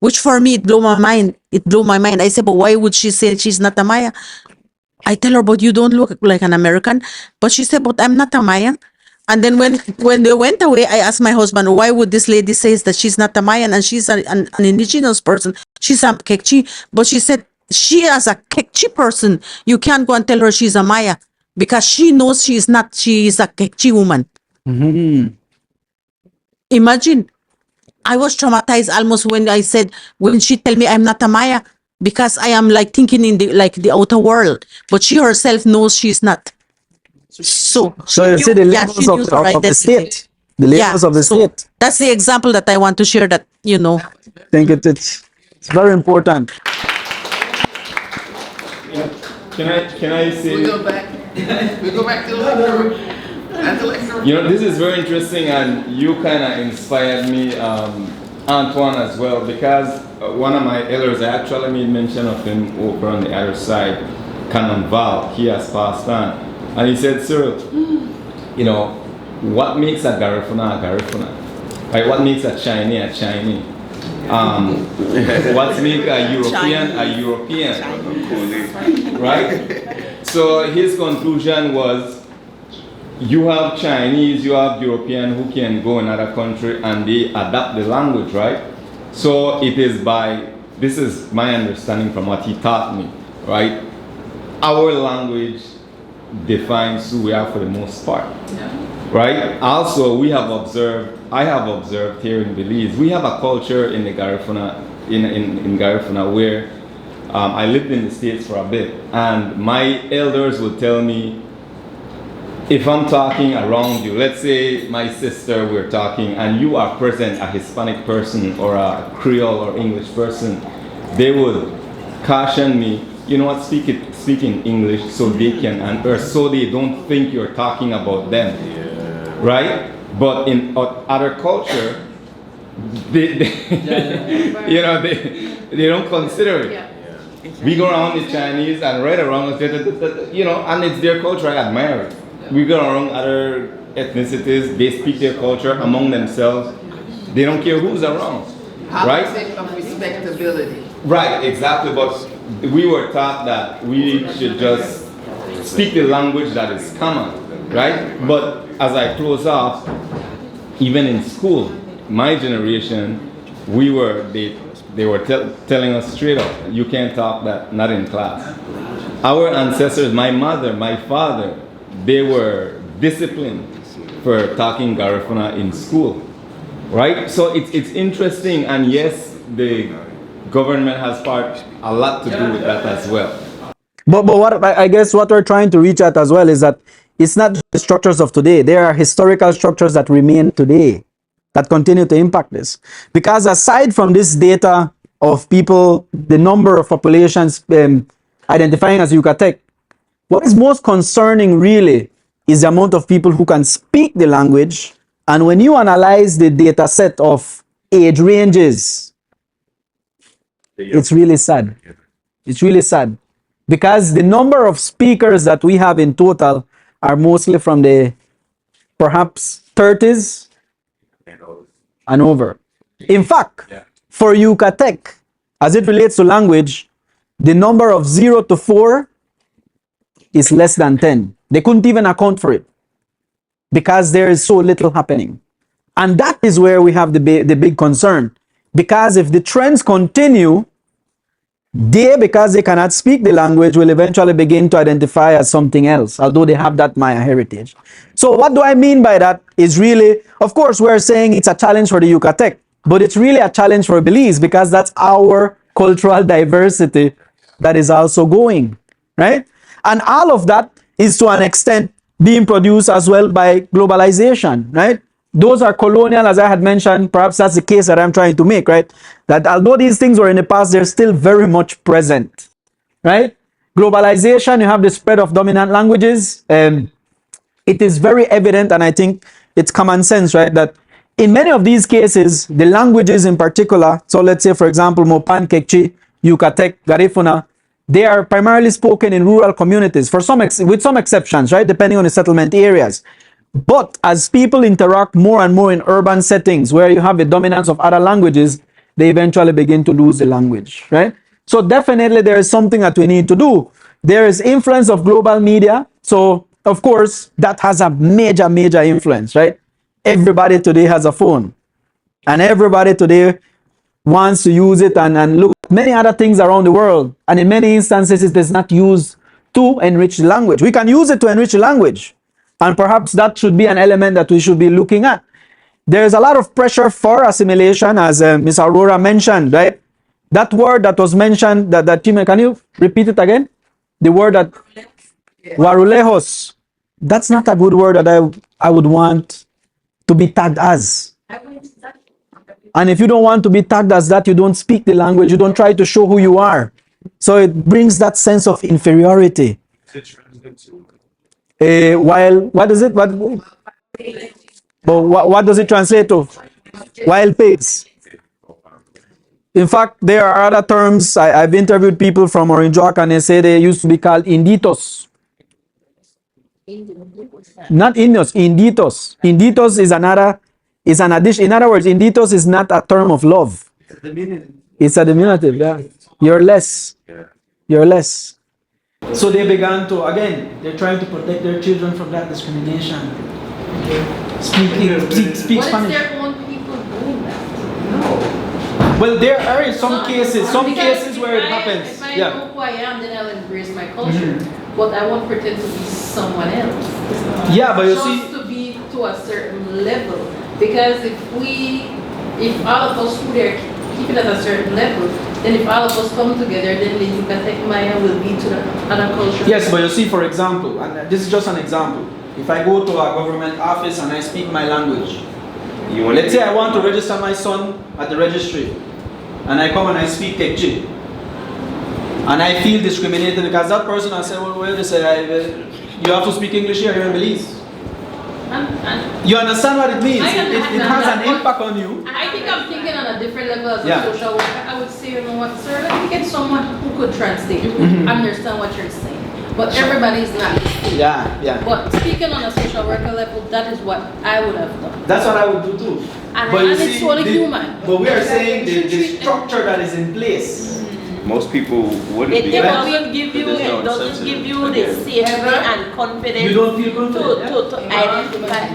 Which for me, it blew my mind. I said, but why would she say she's not a Maya? I tell her, but you don't look like an American. But she said, but I'm not a Mayan. And then when they went away, I asked my husband, why would this lady say that she's not a Mayan and she's an indigenous person? She's a Kekchi. But she said, she as a Kekchi person, you can't go and tell her she's a Maya because she knows she is not. She is a Kekchi woman. Imagine, I was traumatized almost when she tell me I'm not a Maya because I am like thinking in the outer world, but she herself knows she's not. So you see the levels she knew her of the identity. state. The levels of the state. That's the example that I want to share. That I think it's very important. Can I say? We go back to the lecture room. At the lecture room. You know, this is very interesting, and you kind of inspired me, Antoine, as well, because one of my elders, I actually made mention of him over on the other side, Canon Val. He has passed on, and he said, sir, you know, what makes a Garifuna a Garifuna? Right? What makes a Chinese a Chinese? What makes a European? Right? So his conclusion was, you have Chinese, you have European who can go in another country and they adapt the language, right? So it is this is my understanding from what he taught me, right? Our language defines who we are for the most part. Right? Also, I have observed here in Belize, we have a culture in the Garifuna, in Garifuna where I lived in the States for a bit, and my elders would tell me, if I'm talking around you, let's say my sister, we're talking, and you are present, a Hispanic person or a Creole or English person, they would caution me, you know what, speak in English so they can, or so they don't think you're talking about them. Right? But in other culture, they you know, they don't consider it. We go around the Chinese and right around, you know, and it's their culture, I admire it. We go around other ethnicities, they speak their culture among themselves. They don't care who's around. Right? Aspect of respectability. Right, exactly. But we were taught that we should just speak the language that is common. Right? But as I close off, even in school, my generation, they were telling us straight up, you can't talk that, not in class. Our ancestors, my mother, my father, they were disciplined for talking Garifuna in school. Right? So it's interesting, and yes, the government has a lot to do with that as well. But what I guess what we're trying to reach at as well is that it's not the structures of today. There are historical structures that remain today that continue to impact this. Because aside from this data of people, the number of populations identifying as Yucatec, what is most concerning really is the amount of people who can speak the language. And when you analyze the data set of age ranges, it's really sad. It's really sad. Because the number of speakers that we have in total are mostly from the perhaps 30s and over. In fact, for Yucatec, as it relates to language, the number of 0 to 4 is less than 10. They couldn't even account for it because there is so little happening. And that is where we have the big concern. Because if the trends continue, because they cannot speak the language, will eventually begin to identify as something else, although they have that Maya heritage. So what do I mean by that is really, of course, we're saying it's a challenge for the Yucatec, but it's really a challenge for Belize because that's our cultural diversity that is also going, right? And all of that is to an extent being produced as well by globalization, right? Those are colonial, as I had mentioned. Perhaps that's the case that I'm trying to make, right? That although these things were in the past, they're still very much present, right? Globalization, you have the spread of dominant languages. It is very evident, and I think it's common sense, right? That in many of these cases, the languages in particular, so let's say, for example, Mopan, Kekchi, Yucatec, Garifuna, they are primarily spoken in rural communities, with some exceptions, right? Depending on the settlement areas. But as people interact more and more in urban settings where you have the dominance of other languages, they eventually begin to lose the language, right? So definitely there is something that we need to do. There is influence of global media. So of course, that has a major, major influence, right? Everybody today has a phone. And everybody today wants to use it and look at many other things around the world. And in many instances, it is not used to enrich the language. We can use it to enrich the language. And perhaps that should be an element that we should be looking at. There is a lot of pressure for assimilation, as Ms. Aurora mentioned, right? That word that was mentioned, can you repeat it again? The word that, warulejos. That's not a good word that I would want to be tagged as. And if you don't want to be tagged as that, you don't speak the language, you don't try to show who you are. So it brings that sense of inferiority. What is it? What does it translate to? Wild pigs. In fact, there are other terms. I've interviewed people from Orinjoak and they say they used to be called inditos. Not Indios, inditos. Inditos is an addition. In other words, inditos is not a term of love. It's a diminutive, yeah. You're less. You're less. So they began to, again, they're trying to protect their children from that discrimination. Speak Spanish. What is their own people doing that? Well, there are some cases where it happens. If I Yeah. know who I am, then I'll embrace my culture. but I won't pretend to be someone else. Yeah, but you Just see, to be to a certain level. Because if all of us who are keeping at a certain level, then if all of us come together, then the Yucatec Maya will be to the other culture. yes, but you see, for example, and this is just an example. If I go to a government office and I speak my language, let's say I want to register my son at the registry, and I come and I speak Tzib, and I feel discriminated because that person I say, well, wait a second, you have to speak English here, you're in Belize. You understand what it means? It has an impact on you. I think I'm thinking on a different level as Yeah. a social worker. I would say, you know what, sir, let me get someone who could translate, who Mm-hmm. could understand what you're saying. But everybody's not. Yeah. But speaking on a social worker level, that is what I would have done. That's what I would do too. And But you it's see, totally the- human. But we are saying the structure that is in place. Most people wouldn't It be. doesn't give you, There's no it doesn't incentive give you to the do it. safety and confidence You don't feel confident. to identify.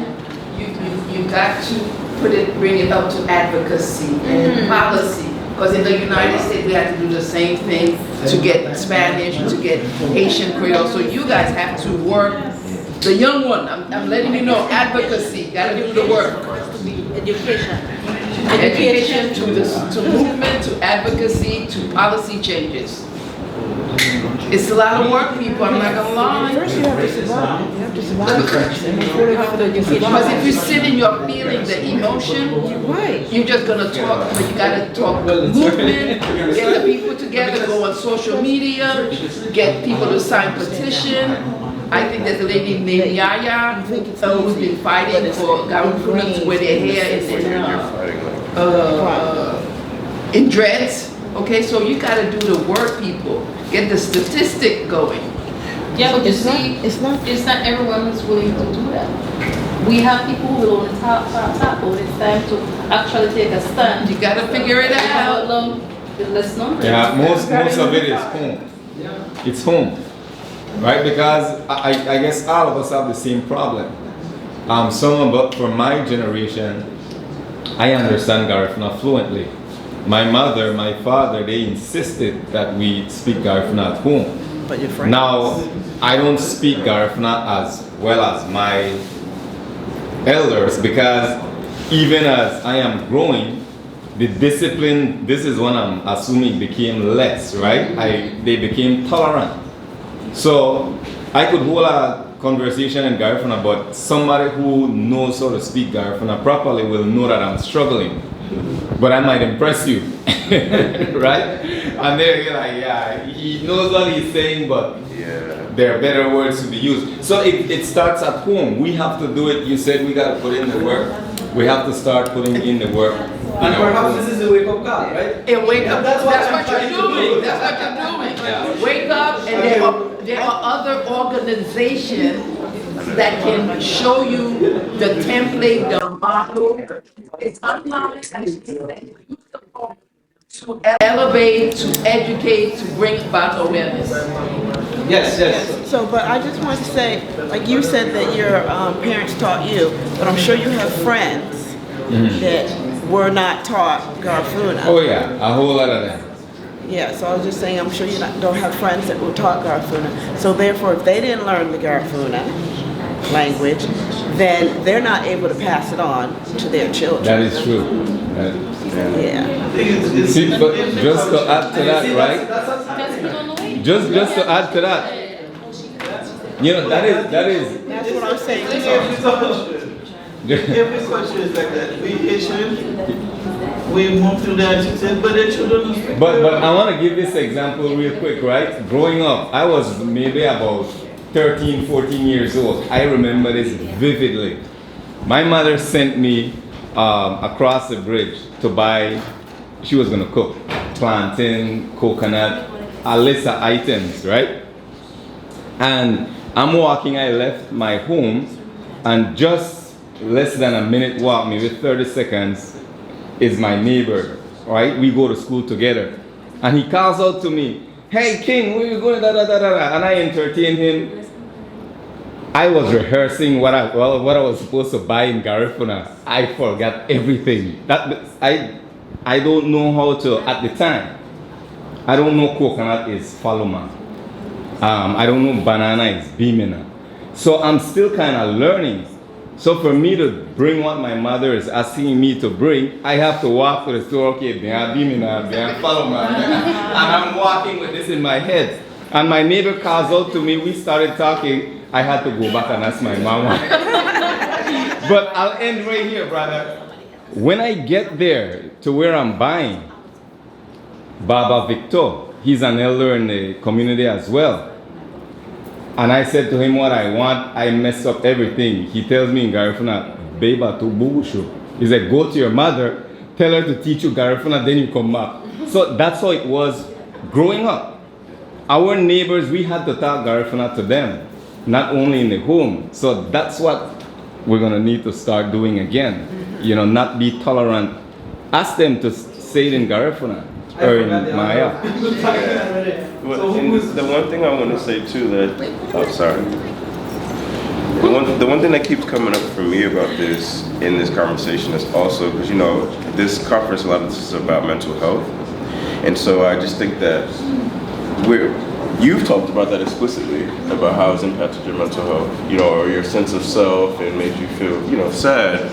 You got to bring it up to advocacy and policy. Because in the United States, we have to do the same thing to get Spanish, to get Haitian Creole. So you guys have to work. The young one, I'm letting you know, advocacy, gotta do the work. Education. Education to movement, to advocacy, to policy changes. It's a lot of work, people, I'm not gonna lie. First you have to survive. You have to survive first. And before you survive. Because if you sit in your feeling, the emotion, Right. you're just gonna talk, but you gotta talk movement, get the people together, go on social media, get people to sign petition. I think there's a lady named Yaya who's been fighting for Garifuna to wear their hair in dreads. Okay, so you gotta do the work, people. Get the statistic going. Yeah, but you It's not- see, it's not- everyone who's willing to do that. We have people who will only talk, but it's time to actually take a stand. You gotta figure it out. The less numbers. Yeah, most of it is home. It's home, right? Because I guess all of us have the same problem. But for my generation, I understand Garifuna fluently. My mother, my father, they insisted that we speak Garifuna at home. But your friends. Now, I don't speak Garifuna as well as my elders because even as I am growing, the discipline, this is what I'm assuming, became less, right? They became tolerant. So I could hold a conversation in Garifuna, but somebody who knows how to speak Garifuna properly will know that I'm struggling. But I might impress you, right? And they're like, yeah, he knows what he's saying, but there are better words to be used. So it starts at home. We have to do it. You said we got to put in the work. We have to start putting in the work. And perhaps this is the wake up call, right? And wake up, That's that's what I'm what trying you're to do. doing, that's what you're doing. Yeah. Wake up, and there are other organizations that can show you the template, the model. It's online. To elevate, to educate, to bring about awareness. Yes. So, but I just want to say, like you said that your parents taught you, but I'm sure you have friends that were not taught Garifuna. Oh yeah, a whole lot of them. Yeah, so I was just saying, I'm sure you don't have friends that were taught Garifuna. So therefore, if they didn't learn the Garifuna language, then they're not able to pass it on to their children. That is true. Yeah. See, but just to add to that, right? Just to add to that, you know, that is. That's what I'm saying. Every culture is like that. We Haitian, we move through the attitude, but the children don't speak. But I want to give this example real quick, right? Growing up, I was maybe about 13, 14 years old. I remember this vividly. My mother sent me across the bridge to buy, she was going to cook plantain, coconut, a list of items, right? And I'm walking, I left my home, and just less than a minute walk, maybe 30 seconds, is my neighbor, right? We go to school together. And he calls out to me, "Hey King, where you going?" Da, da, da, da, da. And I entertained him. I was rehearsing what I was supposed to buy in Garifuna. I forgot everything. I don't know how to, at the time, I don't know coconut is faluma. I don't know banana is bimina. So I'm still kind of learning. So for me to bring what my mother is asking me to bring, I have to walk to the store, okay, follow me. And I'm walking with this in my head. And my neighbor calls out to me, we started talking, I had to go back and ask my mama. But I'll end right here, brother. When I get there to where I'm buying, Baba Victor, he's an elder in the community as well. And I said to him what I want, I messed up everything. He tells me in Garifuna, Beba to Bubushu. He said, go to your mother, tell her to teach you Garifuna, then you come back. So that's how it was growing up. Our neighbors, we had to talk Garifuna to them, not only in the home. So that's what we're gonna need to start doing again. You know, not be tolerant. Ask them to say it in Garifuna or in Maya. Well, and the one thing I want to say too that, oh sorry. The one thing that keeps coming up for me about this in this conversation is also because, you know, this conference, a lot of this is about mental health. And so I just think that you've talked about that explicitly, about how it's impacted your mental health, you know, or your sense of self and made you feel, you know, sad.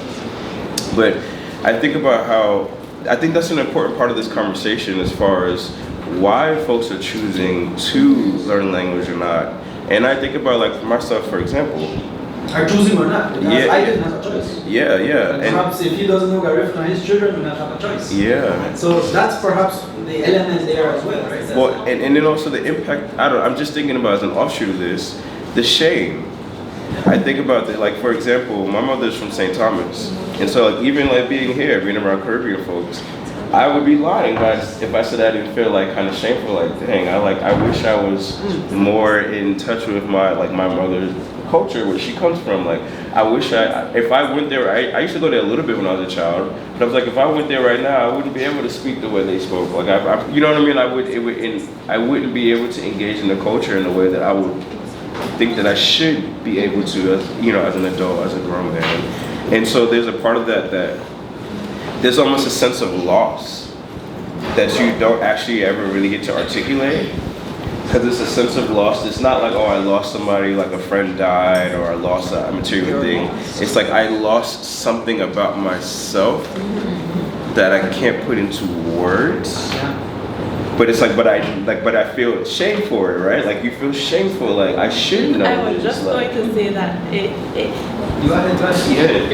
But I think about how, I think that's an important part of this conversation as far as why folks are choosing to learn language or not. And I think about, like, for myself, for example. Are choosing or not? Because Yeah. I didn't have a choice. Yeah, yeah. And perhaps if he doesn't know Garifuna, his children will not have a choice. Yeah. So that's perhaps the element there as well, right? Well, and then also the impact, I'm just thinking about as an offshoot of this, the shame. I think about that, like, for example, my mother's from St. Thomas. And so, like, even like being here, being around Caribbean folks, I would be lying if I said I didn't feel like kind of shameful, like, dang, I wish I was more in touch with my mother's culture, where she comes from. Like, I wish if I went there, I used to go there a little bit when I was a child, but I was like, if I went there right now, I wouldn't be able to speak the way they spoke. Like, you know what I mean? I wouldn't be able to engage in the culture in the way that I would think that I should be able to, as, you know, as an adult, as a grown man. And so there's a part of that there's almost a sense of loss that you don't actually ever really get to articulate. Because it's a sense of loss. It's not like, oh, I lost somebody, like a friend died, or I lost a material thing. It's like I lost something about myself that I can't put into words. But it's like, but I feel shame for it, right? Like, you feel shameful, like, I should know. I was this. just Like, going to say that You are interested?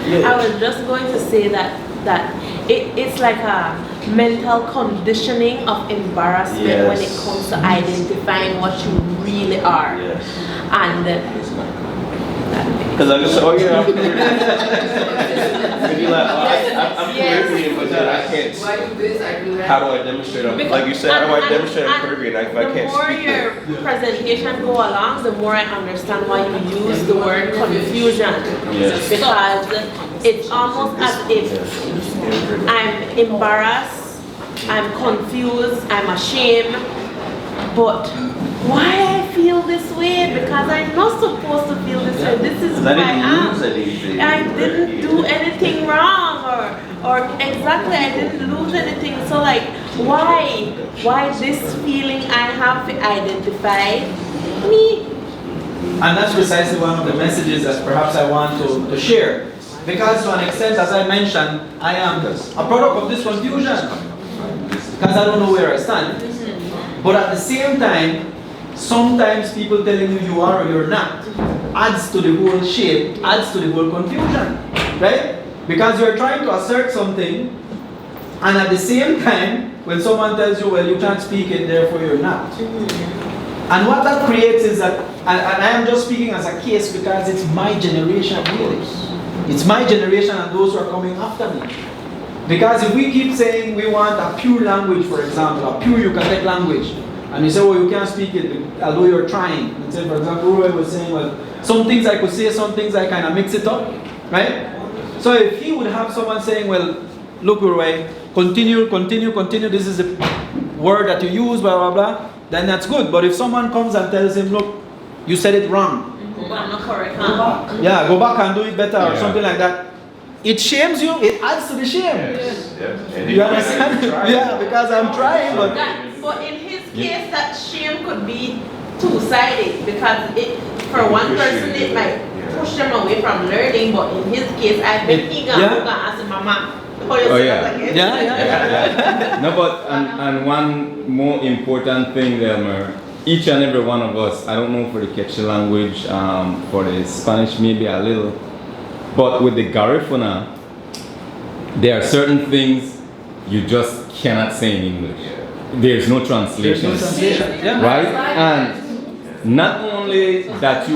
Yeah. I was just going to say that it's like a mental conditioning of embarrassment when it comes to identifying what you really are. Yes. And Because I just said, oh yeah, I'm Caribbean. Like, oh, I'm Caribbean, but then I can't. Why do this? I do that. How do I demonstrate? Like you said, how do I demonstrate I'm Caribbean if I can't the more speak your it? presentation go along, the more I understand why you use the word confusion. Yes. Because it's almost as if I'm embarrassed, I'm confused, I'm ashamed, but why I feel this way? Because I'm not supposed to feel this way. This is who I am. I didn't do anything wrong, or exactly, I didn't lose anything. So like, why this feeling I have to identify me? And that's precisely one of the messages that perhaps I want to share. Because to an extent, as I mentioned, I am a product of this confusion. Because I don't know where I stand. But at the same time, sometimes people telling you you are or you're not adds to the whole shape, adds to the whole confusion, right? Because you're trying to assert something, and at the same time, when someone tells you, well, you can't speak it, therefore you're not. And what that creates is that, and I am just speaking as a case because it's my generation really. It's my generation and those who are coming after me. Because if we keep saying we want a pure language, for example, a pure Yucatec language, and you say, well, you can't speak it, although you're trying. And say, for example, Ruel was saying, well, some things I could say, some things I kind of mix it up, right? So if he would have someone saying, well, look, Ruel, continue, this is the word that you use, blah, blah, blah, then that's good. But if someone comes and tells him, look, you said it wrong. Not correct. Yeah, go back and do it better or something like that. It shames you, it adds to the shame. Yes. You understand? Yeah, because I'm trying, but But in his case, that shame could be two-sided because for one person it might push them away from learning, but in his case, I bet he gonna ask mama. Oh yeah. No, but and one more important thing, Delmer, each and every one of us, I don't know for the Quechua language, for the Spanish maybe a little, but with the Garifuna, there are certain things you just cannot say in English. There's no translation. Right? And not only that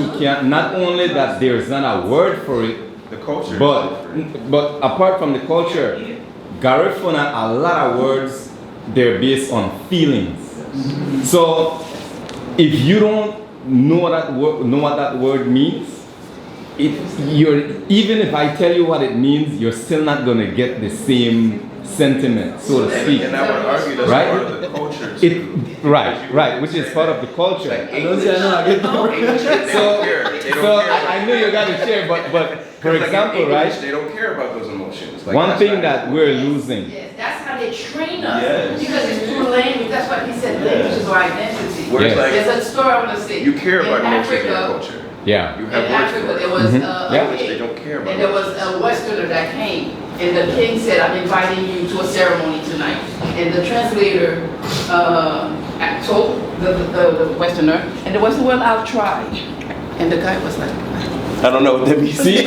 there's not a word for it, The culture. but apart from the culture, Garifuna, a lot of words, they're based on feelings. So if you don't know what that word means, even if I tell you what it means, you're still not gonna get the same sentiment, so to speak. And I would argue that's Right? part of the culture. Right, which is part of the culture. Like English, they don't care. They don't So care. I know you got to share, but for Like in example, English, right? they don't care about those emotions. Like, One that's thing not- that we're losing. Yes, that's how they train us. Yes. Because it's through language. That's what he said. Language is our identity. Whereas Yes. like There's a story I want to say. you care about in emotions in your Africa, culture. Yeah. You in have words Africa, for there it. was Yeah. Which they don't care about. and there was a Westerner that came, and the king said, "I'm inviting you to a ceremony tonight." And the translator told the Westerner, and the Westerner, "Well, I'll try." And the guy was like, I don't know what that means. See, and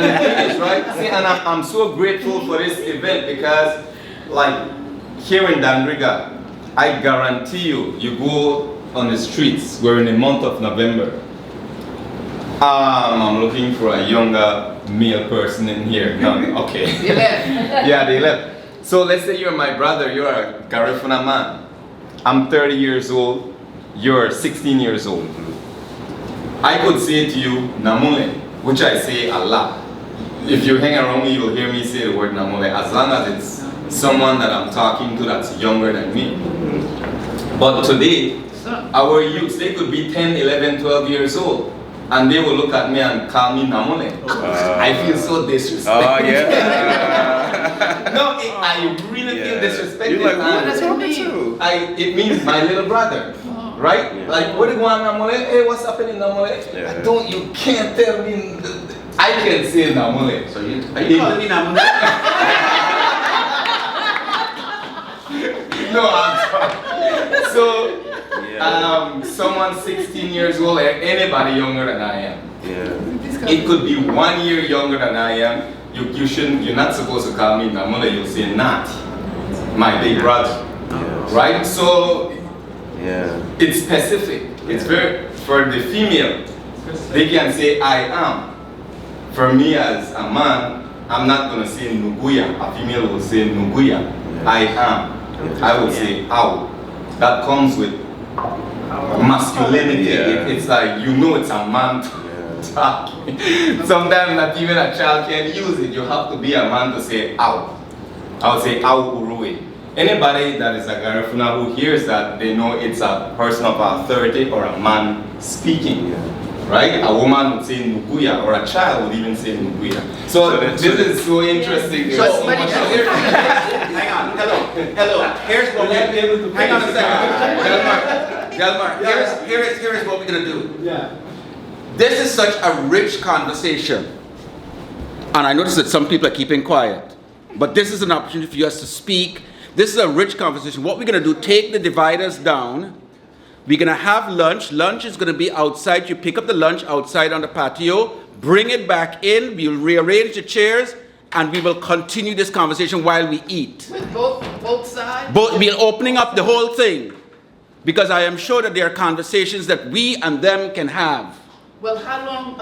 the thing is, right? See, and I'm so grateful for this event because, like, here in Dangriga, I guarantee you go on the streets. We're in the month of November. I'm looking for a younger male person in here. No, okay. "You left." Yeah, they left. So let's say you're my brother, you're a Garifuna man. I'm 30 years old, you're 16 years old. I could say to you, Namule, which I say a lot. If you hang around me, you'll hear me say the word Namule, as long as it's someone that I'm talking to that's younger than me. But today, our youths, they could be 10, 11, 12 years old. And they will look at me and call me Namule. I feel so disrespected. Oh, yeah. No, I really feel disrespected. You're like, what And is talking to? it means my little brother. Right? Yeah. Like, what do you want, Namule? Hey, what's happening, Namule? Yeah. You can't tell me. I can say Namule. So are you calling me Namune? No, I'm sorry. So, someone 16 years old, anybody younger than I am. Yeah. It could be 1 year younger than I am. You're not supposed to call me Namule, you'll say Nat, my big brother. Yes. Right? So, Yeah. it's specific. It's very, for the female, they can say I am. For me as a man, I'm not gonna say Nuguya. A female will say Nuguya. I am. I will say Aw. That comes with masculinity. Yeah. It's like, it's a man talking. Sometimes not even a child can use it. You have to be a man to say Aw. I would say Aw Urui. Anybody that is a Garifuna who hears that, they know it's a person of authority or a man speaking. Right? A woman would say Nuguya, or a child would even say Nuguya. So this is so interesting. There's so much of it. Hang on. Hello. Here's what we hang on a second. Delmer, here is what we're gonna do. Yeah. This is such a rich conversation. And I notice that some people are keeping quiet. But this is an opportunity for us to speak. This is a rich conversation. What we're gonna do, take the dividers down. We're gonna have lunch. Lunch is gonna be outside. You pick up the lunch outside on the patio, bring it back in, we'll rearrange the chairs, and we will continue this conversation while we eat. With both sides? We're opening up the whole thing, because I am sure that there are conversations that we and them can have. Well, how long,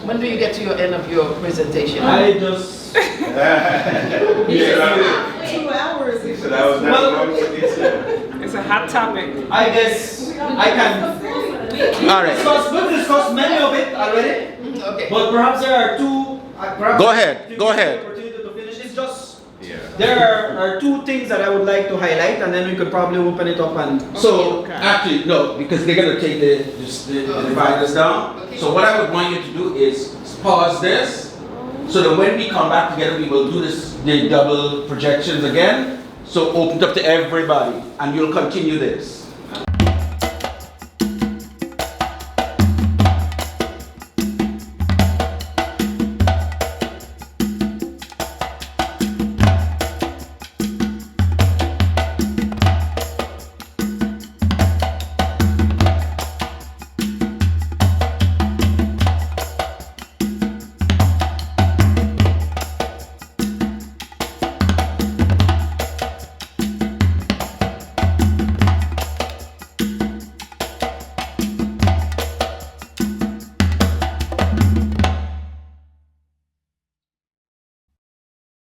when do you get to your end of your presentation? I just. 2 hours. So that was It's a hot topic. I guess I can. All right. We've discussed many of it already, Okay. but perhaps there are two. Go ahead, to go give me ahead. the opportunity to finish. It's just Yeah. there are two things that I would like to highlight, and then we could probably open it up and. So, actually, no, because they're gonna take the dividers down. So what I would want you to do is pause this, so that when we come back together, we will do the double projections again. So open it up to everybody, and you'll continue this.